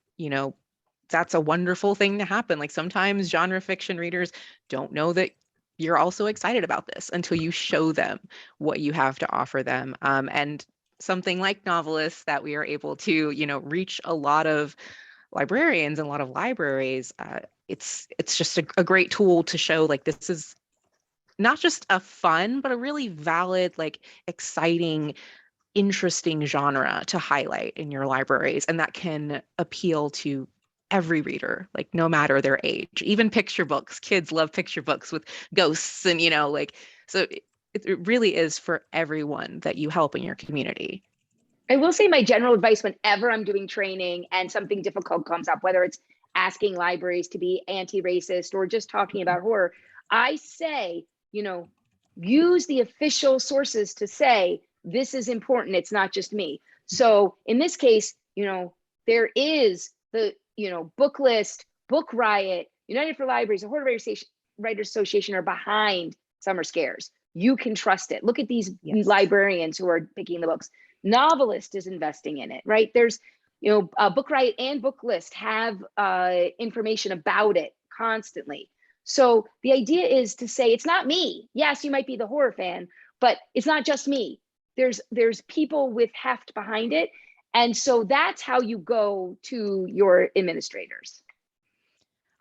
that's a wonderful thing to happen. Like sometimes genre fiction readers don't know that you're also excited about this until you show them what you have to offer them. And something like Novelists, that we are able to, reach a lot of librarians and a lot of libraries. It's just a great tool to show, like, this is not just a fun, but a really valid, like exciting, interesting genre to highlight in your libraries. And that can appeal to every reader, like no matter their age. Even picture books, kids love picture books with ghosts and so it really is for everyone that you help in your community. I will say my general advice whenever I'm doing training and something difficult comes up, whether it's asking libraries to be anti-racist or just talking about horror, I say, use the official sources to say, this is important. It's not just me. So in this case, there is the, Book List, Book Riot, United for Libraries, and Horror Writers Association are behind Summer Scares. You can trust it. Look at these librarians who are picking the books. Novelist is investing in it, right? There's, Book Riot and Book List have information about it constantly. So the idea is to say, it's not me. Yes, you might be the horror fan, but it's not just me. There's people with heft behind it. And so that's how you go to your administrators.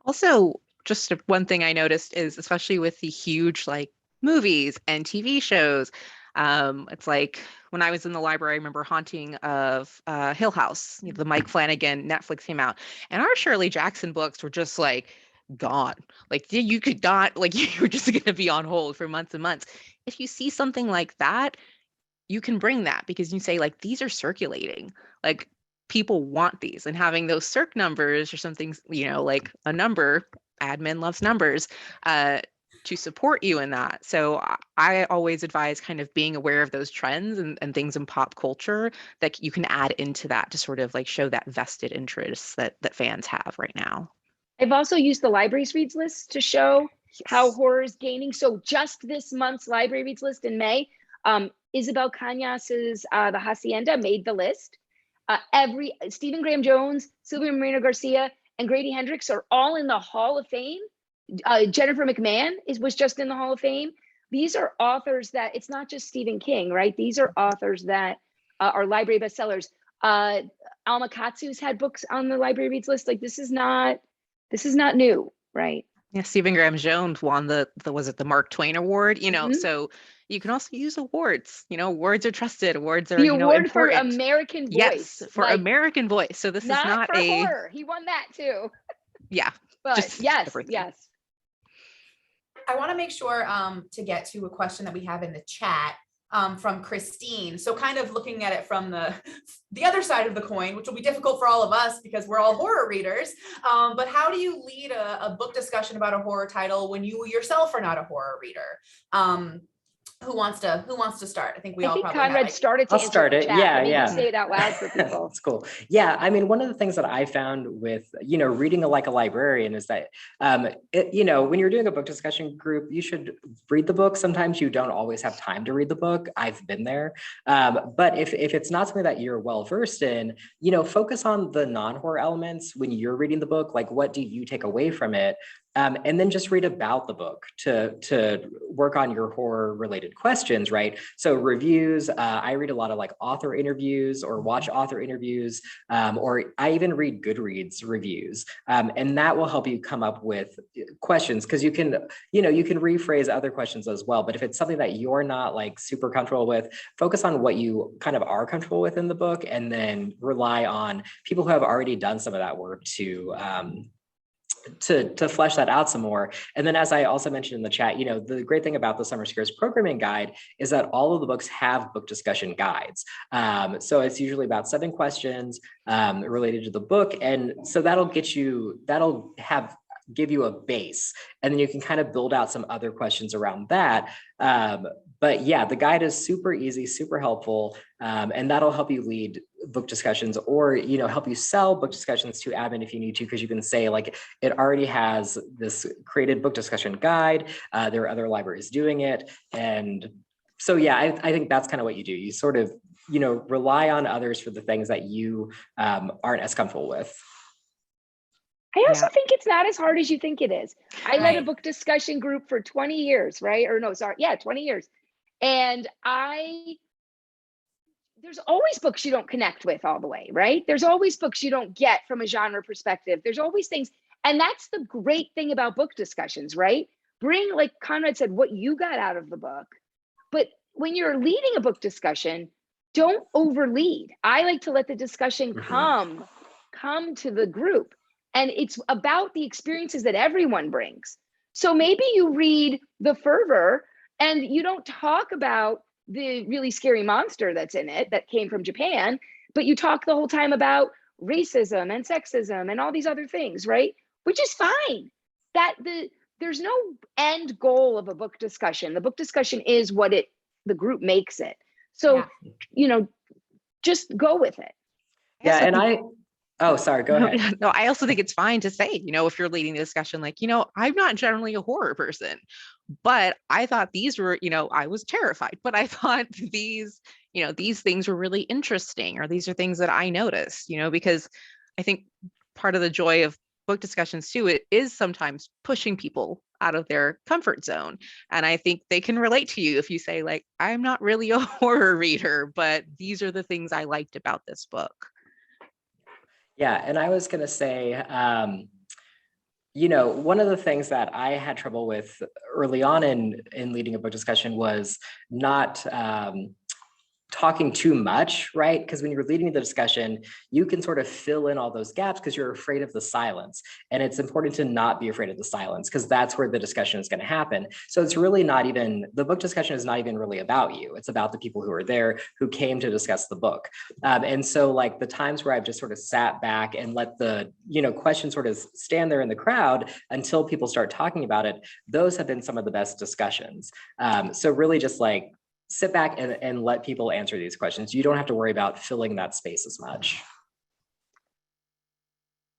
Also, just one thing I noticed is, especially with the huge like movies and TV shows, it's like when I was in the library, I remember Haunting of Hill House, the Mike Flanagan Netflix came out, and our Shirley Jackson books were just like gone. Like you could not, like you were just going to be on hold for months and months. If you see something like that, you can bring that because you say, like, these are circulating, like people want these, and having those circ numbers or something, like a number, admin loves numbers, to support you in that. So I always advise kind of being aware of those trends and things in pop culture that you can add into that to sort of like show that vested interest that fans have right now. I've also used the libraries reads list to show how horror is gaining. So just this month's library reads list in May, Isabel Cañas's The Hacienda made the list. Stephen Graham Jones, Sylvia Moreno Garcia, and Grady Hendrix are all in the Hall of Fame. Jennifer McMahon was just in the Hall of Fame. These are authors that, it's not just Stephen King, right? These are authors that are library bestsellers. Alma Katsu's had books on the library reads list. Like this is not new, right? Yeah, Stephen Graham Jones won the was it the Mark Twain Award? So You can also use awards. Awards are trusted. Awards are, The award for important. American voice. Yes, for like, American voice. So this is not not for a horror. He won that too. yeah. But just yes, everything. yes. I want to make sure to get to a question that we have in the chat from Christine. So kind of looking at it from the other side of the coin, which will be difficult for all of us because we're all horror readers. But how do you lead a book discussion about a horror title when you yourself are not a horror reader? Who wants to start? I think we all probably Conrad have started to I'll answer start the it. chat, Yeah, but maybe yeah. say it out loud for people. That's cool. Yeah, I mean, one of the things that I found with, reading like a librarian is that, when you're doing a book discussion group, you should read the book. Sometimes you don't always have time to read the book. I've been there. But if it's not something that you're well versed in, focus on the non-horror elements when you're reading the book. Like, what do you take away from it? And then just read about the book to work on your horror related questions, right? So reviews, I read a lot of like author interviews or watch author interviews, or I even read Goodreads reviews. And that will help you come up with questions because you can rephrase other questions as well. But if it's something that you're not like super comfortable with, focus on what you kind of are comfortable with in the book and then rely on people who have already done some of that work to flesh that out some more. And then as I also mentioned in the chat, the great thing about the Summer Scares programming guide is that all of the books have book discussion guides. So it's usually about 7 questions related to the book. And so give you a base, and then you can kind of build out some other questions around that. But yeah, the guide is super easy, super helpful, and that'll help you lead book discussions or, help you sell book discussions to admin if you need to, because you can say like, it already has this created book discussion guide. There are other libraries doing it. And so, yeah, I think that's kind of what you do. You sort of, rely on others for the things that you aren't as comfortable with. I also think it's not as hard as you think it is. I led a Right. book discussion group for 20 years, right? Or no, sorry. Yeah, 20 years. And there's always books you don't connect with all the way, right? There's always books you don't get from a genre perspective. There's always things. And that's the great thing about book discussions, right? Bring, like Konrad said, what you got out of the book. But when you're leading a book discussion, don't overlead. I like to let the discussion come to the group. And it's about the experiences that everyone brings. So maybe you read The Fervor and you don't talk about the really scary monster that's in it that came from Japan, but you talk the whole time about racism and sexism and all these other things, right? Which is fine. There's no end goal of a book discussion. The book discussion is what the group makes it. So, just go with it. Yeah, oh, sorry, go ahead. No, I also think it's fine to say, if you're leading the discussion, like, I'm not generally a horror person, but I thought these were, I was terrified, but I thought these things were really interesting, or these are things that I noticed, because I think part of the joy of book discussions too, it is sometimes pushing people out of their comfort zone. And I think they can relate to you if you say like, I'm not really a horror reader, but these are the things I liked about this book. Yeah, and I was going to say, one of the things that I had trouble with early on in leading a book discussion was not talking too much, right? Because when you're leading the discussion, you can sort of fill in all those gaps because you're afraid of the silence. And it's important to not be afraid of the silence because that's where the discussion is going to happen. So it's really not even, the book discussion is not even really about you. It's about the people who are there who came to discuss the book. And so like the times where I've just sort of sat back and let the, questions sort of stand there in the crowd until people start talking about it, those have been some of the best discussions. So really just like, sit back and let people answer these questions. You don't have to worry about filling that space as much.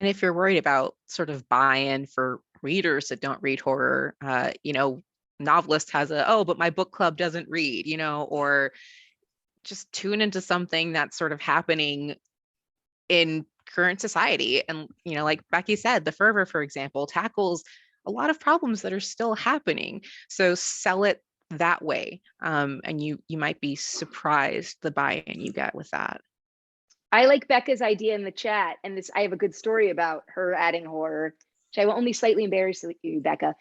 And if you're worried about sort of buy-in for readers that don't read horror, NoveList has but my book club doesn't read, or just tune into something that's sort of happening in current society. And, like Becky said, The Fervor, for example, tackles a lot of problems that are still happening. So sell it that way, and you might be surprised the buy-in you get with that. I like Becca's idea in the chat, and I have a good story about her adding horror, which I will only slightly embarrass you, Becca.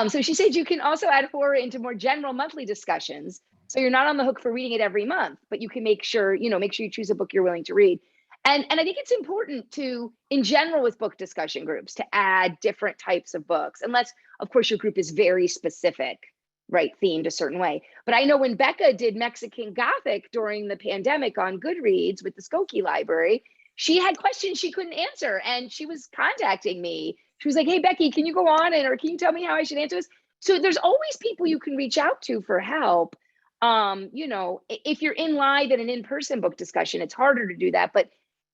So she said you can also add horror into more general monthly discussions, So you're not on the hook for reading it every month, but you can make sure you choose a book you're willing to read. And I think it's important to, in general, with book discussion groups, to add different types of books, unless, of course, your group is very specific, right, themed a certain way. But I know when Becca did Mexican Gothic during the pandemic on Goodreads with the Skokie Library, she had questions she couldn't answer, and she was contacting me. She was like, "Hey, Becky, can you go on or can you tell me how I should answer this?" So there's always people you can reach out to for help. If you're in live at an in-person book discussion, it's harder to do that. But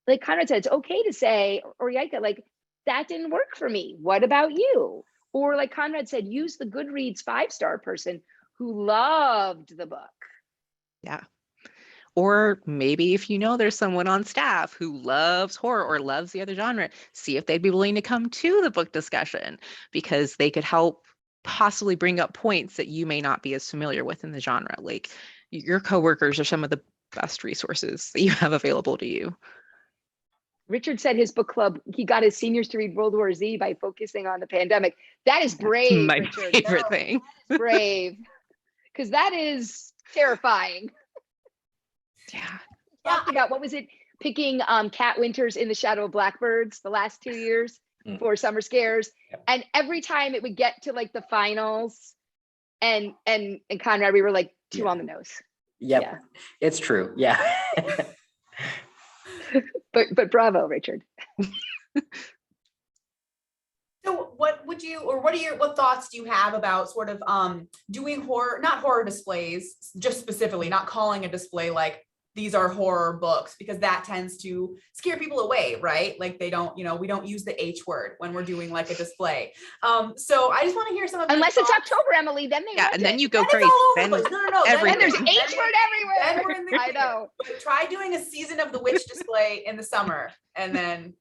like Konrad said, it's okay to say, or Yaika, like, that didn't work for me. What about you? Or like Konrad said, use the Goodreads 5-star person who loved the book. Yeah. Or maybe if there's someone on staff who loves horror or loves the other genre, see if they'd be willing to come to the book discussion, because they could help possibly bring up points that you may not be as familiar with in the genre. Like, your coworkers are some of the best resources that you have available to you. Richard said his book club, he got his seniors to read World War Z by focusing on the pandemic. That is brave, My Richard. favorite thing. That is brave. Because that is terrifying. Yeah. Talked about, what was it, picking Cat Winters in the Shadow of Blackbirds the last 2 years for Summer Scares. And every time it would get to like the finals, and Konrad, we were like two on the nose. Yep. Yeah. It's true. Yeah. But bravo, Richard. So what thoughts do you have about sort of doing not horror displays, just specifically, not calling a display like these are horror books, because that tends to scare people away, right? Like we don't use the H word when we're doing like a display. So I just want to hear some of Unless your it's thoughts. October, Emily, then they want And then it. you go Then crazy. it's all over Then the place. No. everything. And there's H word everywhere. Then we're in the I know. But try doing a Season of the Witch display in the summer, and then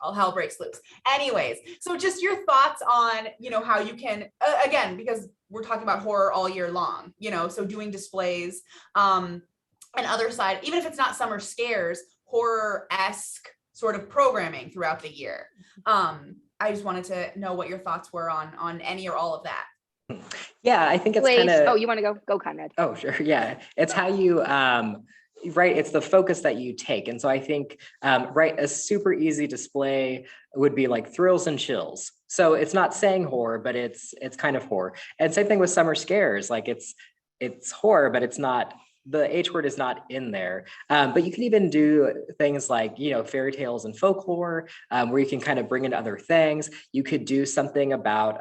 all hell breaks loose. Anyways, so just your thoughts on, how you can, again, because we're talking about horror all year long, so doing displays, and other side, even if it's not Summer Scares, horror-esque sort of programming throughout the year. I just wanted to know what your thoughts were on any or all of that. Yeah, I think it's kind of. Oh, you want to go? Go, Konrad. Oh, sure. Yeah, it's how you. Right, it's the focus that you take. And so I think, a super easy display would be like thrills and chills. So it's not saying horror, but it's kind of horror. And same thing with Summer Scares, like it's horror, but it's not, the H word is not in there. But you can even do things like, fairy tales and folklore, where you can kind of bring in other things. You could do something about,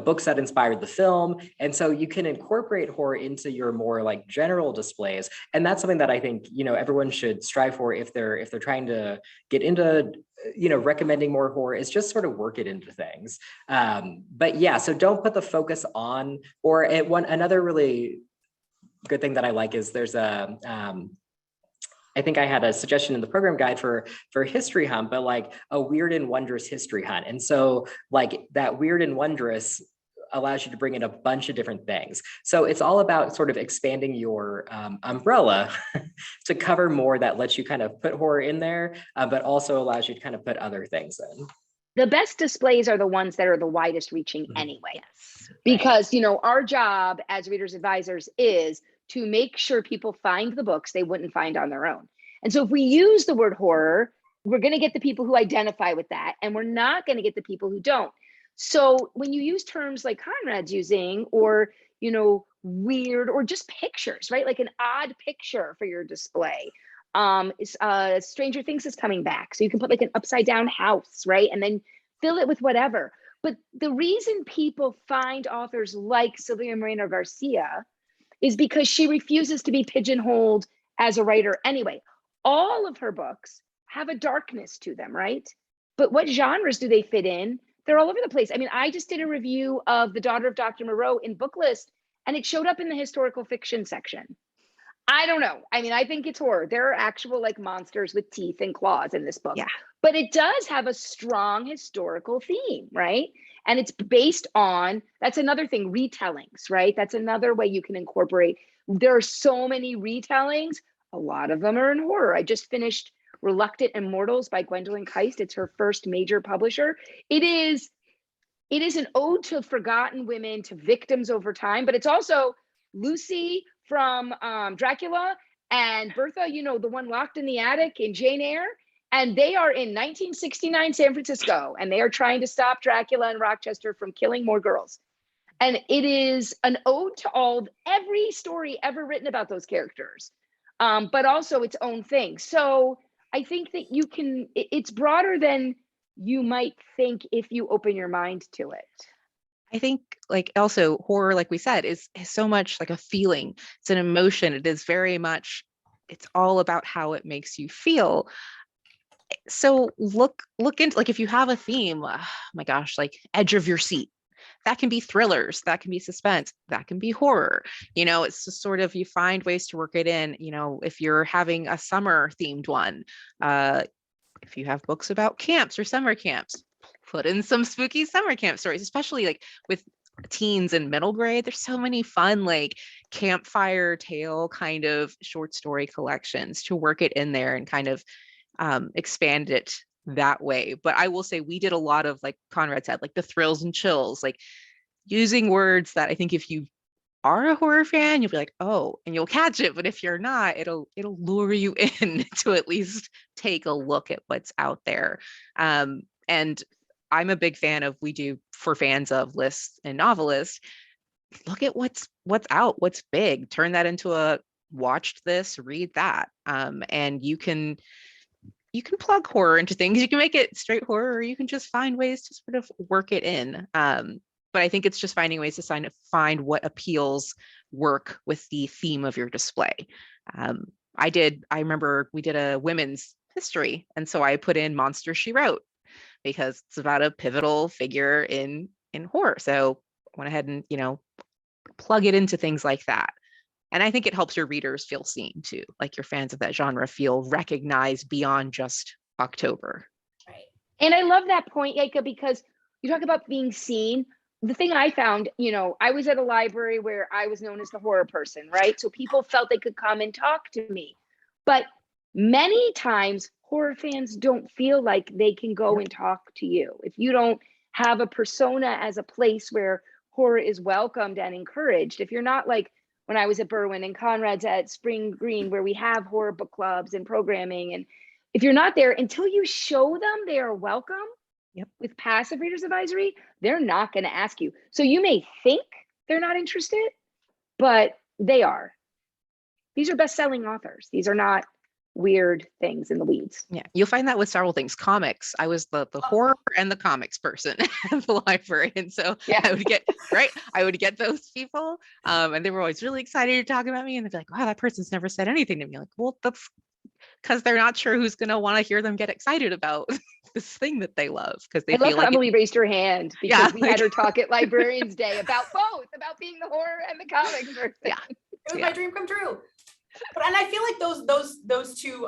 books that inspired the film. And so you can incorporate horror into your more like general displays. And that's something that I think, everyone should strive for if they're trying to get into, recommending more horror, is just sort of work it into things. But yeah, so don't put the focus on, or another really good thing that I like is there's I think I had a suggestion in the program guide for history hunt, but like a weird and wondrous history hunt. And so like that weird and wondrous allows you to bring in a bunch of different things. So it's all about sort of expanding your umbrella to cover more, that lets you kind of put horror in there, but also allows you to kind of put other things in. The best displays are the ones that are the widest reaching anyway. Yes. Because, our job as readers advisors is to make sure people find the books they wouldn't find on their own. And so if we use the word horror, we're going to get the people who identify with that, and we're not going to get the people who don't. So when you use terms like Konrad's using, or, weird, or just pictures, right? Like an odd picture for your display. Stranger Things is coming back. So you can put like an upside down house, right? And then fill it with whatever. But the reason people find authors like Sylvia Moreno Garcia is because she refuses to be pigeonholed as a writer anyway. All of her books have a darkness to them, right? But what genres do they fit in? They're all over the place. I mean, I just did a review of The Daughter of Dr. Moreau in Booklist, and it showed up in the historical fiction section. I don't know. I mean, I think it's horror. There are actual like monsters with teeth and claws in this book. Yeah. But it does have a strong historical theme, right? And it's based on, that's another thing, retellings, right? That's another way you can incorporate. There are so many retellings. A lot of them are in horror. I just finished Reluctant Immortals by Gwendolyn Keist. It's her first major publisher. It is an ode to forgotten women, to victims over time, but it's also Lucy from Dracula, and Bertha, you know, the one locked in the attic in Jane Eyre. And they are in 1969 San Francisco, and they are trying to stop Dracula and Rochester from killing more girls. And it is an ode to every story ever written about those characters, but also its own thing. So I think that it's broader than you might think if you open your mind to it. I think like also horror, like we said, is so much like a feeling. It's an emotion. It is very much, it's all about how it makes you feel. So look into, like, if you have a theme, oh my gosh, like edge of your seat, that can be thrillers, that can be suspense, that can be horror. You know, it's just sort of, you find ways to work it in. You know, if you're having a summer themed one, if you have books about camps or summer camps, put in some spooky summer camp stories, especially like with teens in middle grade. There's so many fun like campfire tale kind of short story collections to work it in there and kind of expand it that way. But I will say we did a lot of, like Konrad said, like the thrills and chills, like using words that I think if you are a horror fan, you'll be like, oh, and you'll catch it. But if you're not, it'll lure you in to at least take a look at what's out there. And I'm a big fan of, we do for fans of lists and NoveList, look at what's out, what's big, turn that into a watched this, read that. And you can plug horror into things. You can make it straight horror, or you can just find ways to sort of work it in. But I think it's just finding ways to find what appeals work with the theme of your display. I remember we did a women's history, and so I put in Monster She Wrote because it's about a pivotal figure in horror. So I went ahead and, you know, plug it into things like that. And I think it helps your readers feel seen too. Like your fans of that genre feel recognized beyond just October. Right. And I love that point, Yaika, because you talk about being seen. The thing I found, you know, I was at a library where I was known as the horror person, right? So people felt they could come and talk to me. But many times horror fans don't feel like they can go and talk to you. If you don't have a persona as a place where horror is welcomed and encouraged, if you're not like when I was at Berwyn and Konrad's at Spring Green, where we have horror book clubs and programming, and if you're not there, until you show them they are welcome, with passive readers advisory, they're not going to ask you. So you may think they're not interested, but they are. These are best-selling authors. These are not weird things in the weeds. Yeah, you'll find that with several things. Comics. I was the horror and the comics person at the library, and so I would get those people, and they were always really excited to talk about me, and they'd be like, "Wow, that person's never said anything to me." Like, well, that's because they're not sure who's going to want to hear them get excited about this thing that they love, because they feel like Emily raised her hand because we had her talk at Librarians Day about both, about being the horror and the comics person. Yeah, it was my dream come true. And I feel like those two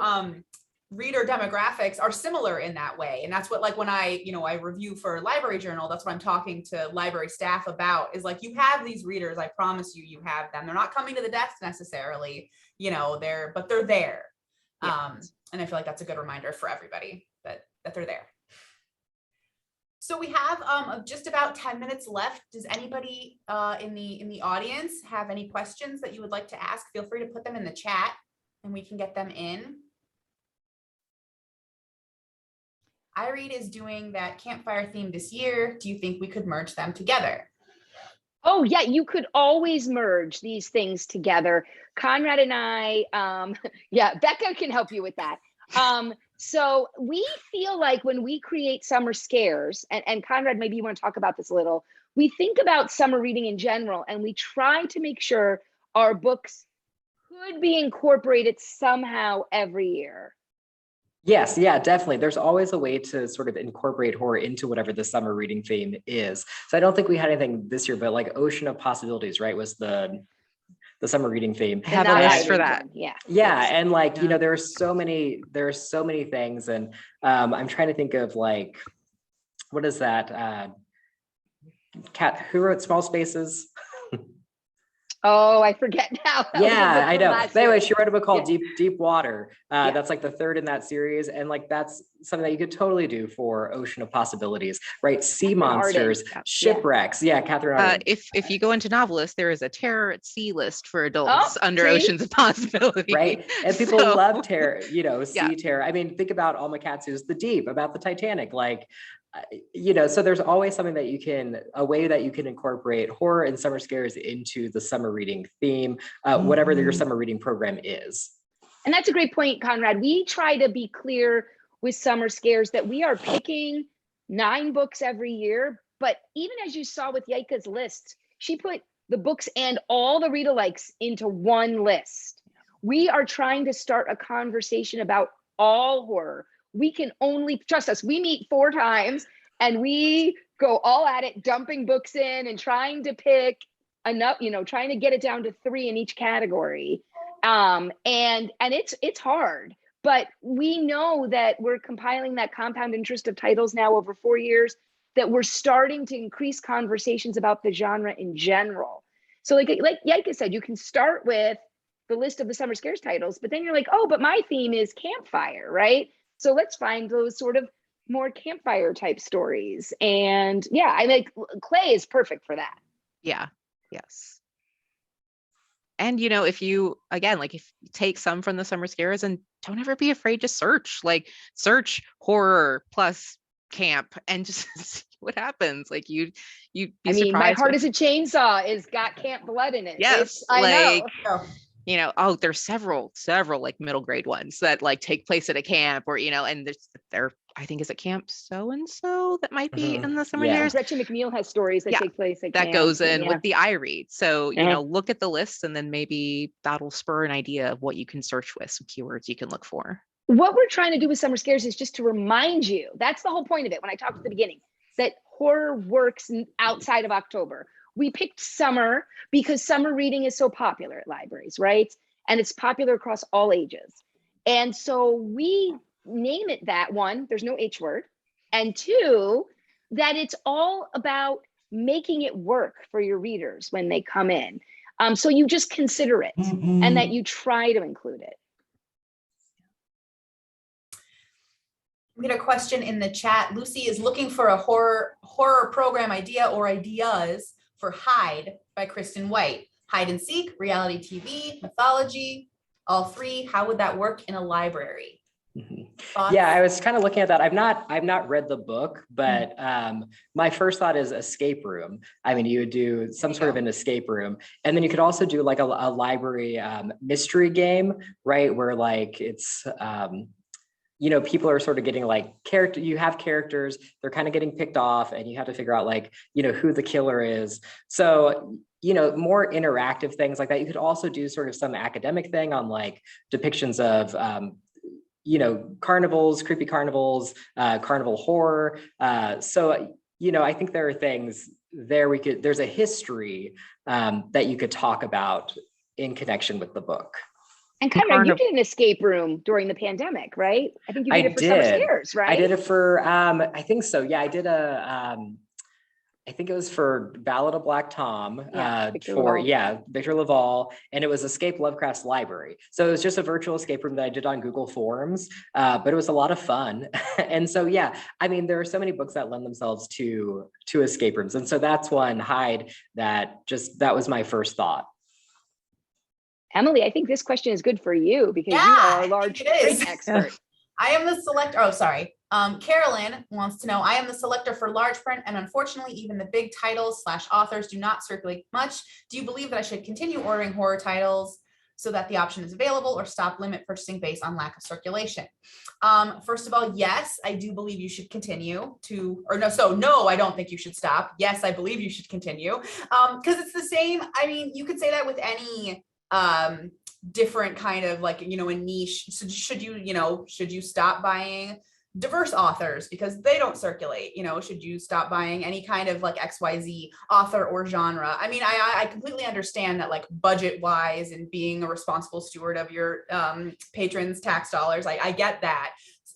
reader demographics are similar in that way. And that's what, like, when I review for Library Journal, that's what I'm talking to library staff about, is like, you have these readers, I promise you have them. They're not coming to the desk necessarily, but they're there. Yeah. And I feel like that's a good reminder for everybody that they're there. So we have just about 10 minutes left. Does anybody in the audience have any questions that you would like to ask? Feel free to put them in the chat and we can get them in. iRead is doing that campfire theme this year. Do you think we could merge them together? Oh yeah, you could always merge these things together. Konrad and I, Becca can help you with that. So we feel like when we create Summer Scares, and Konrad, maybe you want to talk about this a little, we think about summer reading in general, and we try to make sure our books could be incorporated somehow every year. Yes, yeah, definitely. There's always a way to sort of incorporate horror into whatever the summer reading theme is. So I don't think we had anything this year, but like Ocean of Possibilities, right, was the summer reading theme. I have a list for that. Yeah. Yeah, and like, there are so many things, and I'm trying to think of, like, what is that? Who wrote Small Spaces? Oh, I forget now. That was a Yeah, book I from know. last But anyway, year. she wrote a book called Yeah. Deep Water. Yeah. That's like the third in that series. And like, that's something that you could totally do for Ocean of Possibilities, right? Sea Catherine Arden. monsters, Yeah. shipwrecks. Yeah, Catherine Arden. If you go into NoveList, there is a terror at sea list for adults Oh, under see? Oceans of Possibility. Right. And people So, love terror, you know, yeah. sea terror. I mean, think about Alma Katsu's The Deep, about the Titanic. Like, you know, so there's always something that you can, a way that you can incorporate horror and summer scares into the summer reading theme, whatever your summer reading program is. And that's a great point, Konrad. We try to be clear with Summer Scares that we are picking 9 books every year. But even as you saw with Yaika's list, she put the books and all the read-alikes into one list. We are trying to start a conversation about all horror. We can only, trust us, we meet 4 times and we go all at it, dumping books in and trying to pick enough, you know, trying to get it down to 3 in each category. And it's hard, but we know that we're compiling that compound interest of titles now over 4 years, that we're starting to increase conversations about the genre in general. So like Yaika said, you can start with the list of the Summer Scares titles, but then you're like, oh, but my theme is campfire, right? So let's find those sort of more campfire type stories. And yeah, I think Clay is perfect for that. Yeah. Yes. And you know, if you take some from the Summer Scares and don't ever be afraid to search horror plus camp and just see what happens. Like you'd be surprised. My Heart is a Chainsaw is got camp blood in it. Yes, I know. You know, there's several like middle grade ones that like take place at a camp, or you know, and they're I think is it Camp so and so that might be in the Summer Scares. Gretchen McNeil has stories that take place at that camp, goes in with the I read. So you know, look at the list, and then maybe that'll spur an idea of what you can search with, some keywords you can look for. What we're trying to do with Summer Scares is just to remind you, that's the whole point of it when I talked at the beginning, that horror works outside of October. We picked summer because summer reading is so popular at libraries, right? And it's popular across all ages. And so we name it that, one, there's no H word, and 2, that it's all about making it work for your readers when they come in. So you just consider it and that you try to include it. We get a question in the chat. Lucy is looking for a horror program idea or ideas for Hide by Kristen White. Hide and Seek, reality TV, mythology, all 3. How would that work in a library? Yeah, I was kind of looking at that. I've not read the book, but my first thought is escape room. I mean, you would do some sort of an escape room, and then you could also do like a library mystery game, right? Where like it's you know, people are sort of getting like you have characters, they're kind of getting picked off, and you have to figure out like, you know, who the killer is. So, you know, more interactive things like that. You could also do sort of some academic thing on like depictions of, you know, carnivals, creepy carnivals, carnival horror. So, you know, I think there are things there there's a history that you could talk about in connection with the book. And Konrad, you did an escape room during the pandemic, right? I think you did it for Summer Scares, right? I did it for, I think so. Yeah, I did I think it was for Ballad of Black Tom, Victor Laval, and it was Escape Lovecraft's Library. So it was just a virtual escape room that I did on Google Forms, but it was a lot of fun. And so, yeah, I mean, there are so many books that lend themselves to escape rooms. And so that's one, Hide, that was my first thought. Emily, I think this question is good for you because you are a large print expert. I am the selector. Oh, sorry. Carolyn wants to know, I am the selector for large print, and unfortunately, even the big titles / authors do not circulate much. Do you believe that I should continue ordering horror titles so that the option is available, or stop limit purchasing based on lack of circulation? First of all, yes, I do believe you should continue to, no, I don't think you should stop. Yes, I believe you should continue. Because it's the same. I mean, you could say that with any different kind of like, you know, a niche. So should you stop buying diverse authors because they don't circulate? You know, should you stop buying any kind of like XYZ author or genre? I mean, I completely understand that, like, budget wise and being a responsible steward of your patrons' tax dollars. I get that.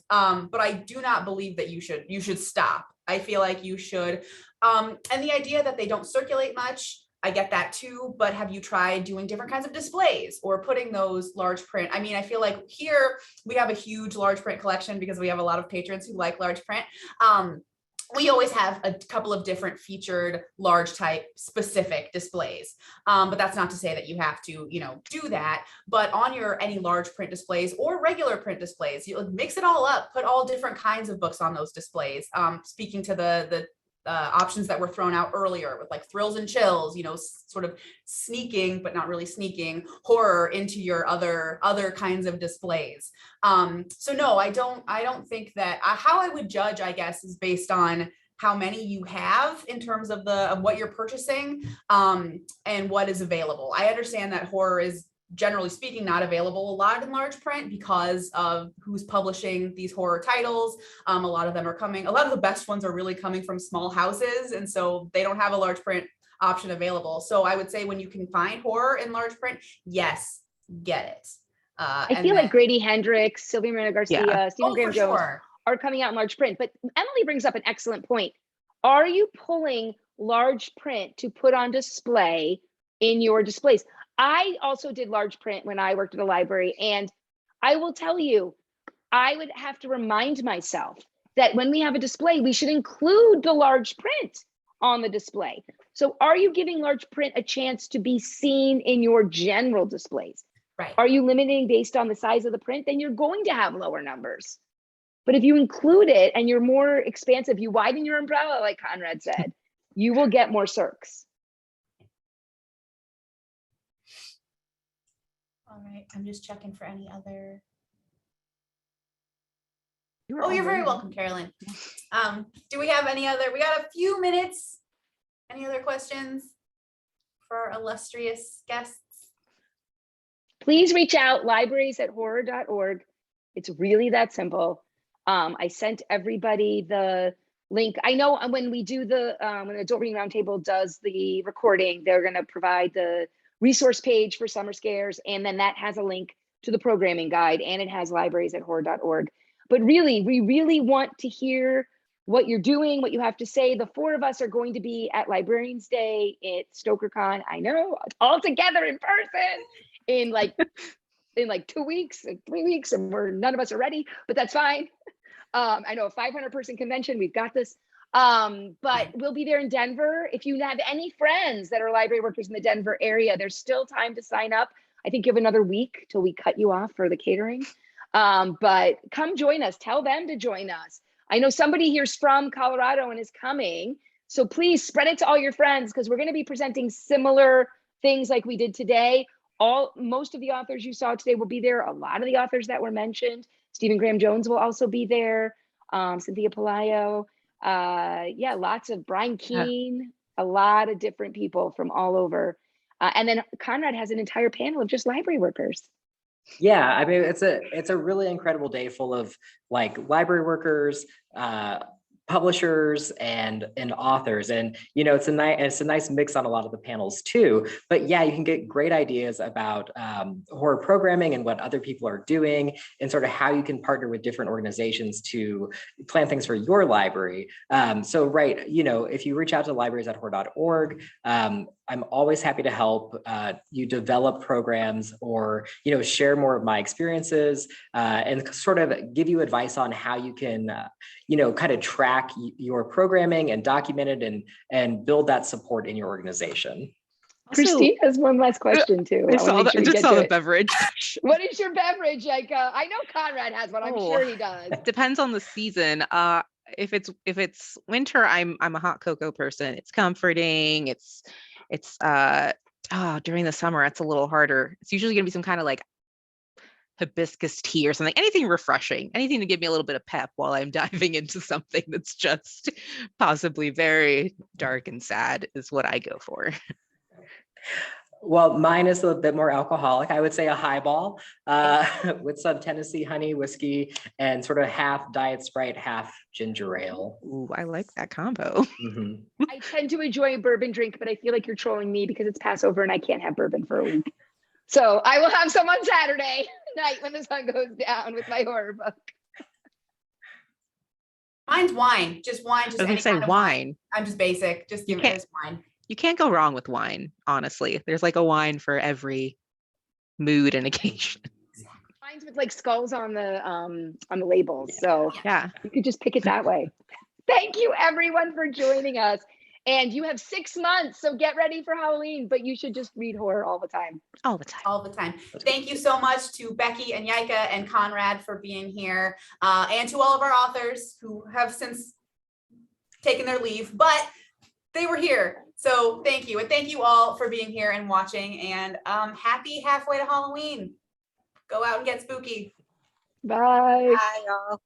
But I do not believe that you should stop. I feel like you should. And the idea that they don't circulate much, I get that too, but have you tried doing different kinds of displays or putting those large print? I mean, I feel like here we have a huge large print collection because we have a lot of patrons who like large print. We always have a couple of different featured large type specific displays. But that's not to say that you have to, do that. But on your any large print displays or regular print displays, you mix it all up, put all different kinds of books on those displays. Speaking to the options that were thrown out earlier with like thrills and chills, sort of sneaking, but not really sneaking horror into your other kinds of displays. So no, I don't think that how I would judge, I guess, is based on how many you have in terms of what you're purchasing, and what is available. I understand that horror is, generally speaking, not available a lot in large print because of who's publishing these horror titles. A lot of the best ones are really coming from small houses, and so they don't have a large print option available. So I would say when you can find horror in large print, yes, get it. I feel like Grady Hendrix, Sylvia Miranda Garcia, Stephen Graham Jones are coming out in large print. But Emily brings up an excellent point. Are you pulling large print to put on display in your displays? I also did large print when I worked at a library, and I will tell you, I would have to remind myself that when we have a display, we should include the large print on the display. So are you giving large print a chance to be seen in your general displays? Right. Are you limiting based on the size of the print? Then you're going to have lower numbers. But if you include it and you're more expansive, you widen your umbrella, like Konrad said, you will get more circs. All right, I'm just checking for any other. You're very welcome, Carolyn. Do we have any other? We got a few minutes. Any other questions for our illustrious guests? Please reach out, libraries@horror.org. It's really that simple. I sent everybody the link. I know when we do when the Adult Reading Roundtable does the recording, they're going to provide the resource page for Summer Scares, and then that has a link to the programming guide, and it has libraries@horror.org. But really, we really want to hear what you're doing, what you have to say. The four of us are going to be at Librarians Day at StokerCon. I know, all together in person in like 2 weeks, 3 weeks, and none of us are ready, but that's fine. I know a 500-person convention, we've got this. But we'll be there in Denver. If you have any friends that are library workers in the Denver area, there's still time to sign up. I think you have another week till we cut you off for the catering. But come join us, tell them to join us. I know somebody here's from Colorado and is coming. So please spread it to all your friends, because we're going to be presenting similar things like we did today. Most of the authors you saw today will be there. A lot of the authors that were mentioned. Stephen Graham Jones will also be there. Cynthia Pelayo. Lots of Brian Keene, a lot of different people from all over. And then Konrad has an entire panel of just library workers. Yeah, I mean, it's a really incredible day full of like library workers, publishers and authors, and it's a nice mix on a lot of the panels too. But yeah, you can get great ideas about horror programming and what other people are doing, and sort of how you can partner with different organizations to plan things for your library. So right, if you reach out to libraries@horror.org, I'm always happy to help you develop programs, or share more of my experiences, and sort of give you advice on how you can kind of track your programming and document it, and build that support in your organization. Christine has one last question too. I just saw the beverage. What is your beverage, Yaika? I know Konrad has one. I'm sure he does. Depends on the season. If it's winter, I'm a hot cocoa person. It's comforting. It's during the summer, it's a little harder. It's usually gonna be some kind of like hibiscus tea or something, anything refreshing, anything to give me a little bit of pep while I'm diving into something that's just possibly very dark and sad is what I go for. Well, mine is a bit more alcoholic. I would say a highball with some Tennessee honey whiskey and sort of half diet Sprite, half ginger ale. Ooh, I like that combo. Mm-hmm. I tend to enjoy a bourbon drink, but I feel like you're trolling me because it's Passover and I can't have bourbon for a week. So I will have some on Saturday night when the sun goes down with my horror book. Mine's wine, just wine. Just I was gonna say wine. I'm just basic. Just give me this wine. you can't go wrong with wine, honestly. There's like a wine for every mood and occasion. Wines with like skulls on the labels. So Yeah. you could just pick it that way. Thank you everyone for joining us. And you have 6 months, so get ready for Halloween, but you should just read horror all the time. All the time. All the time. Thank you so much to Becky and Yaika and Konrad for being here, and to all of our authors who have since taken their leave, but they were here. So thank you. And thank you all for being here and watching, and happy halfway to Halloween. Go out and get spooky. Bye. Bye, y'all.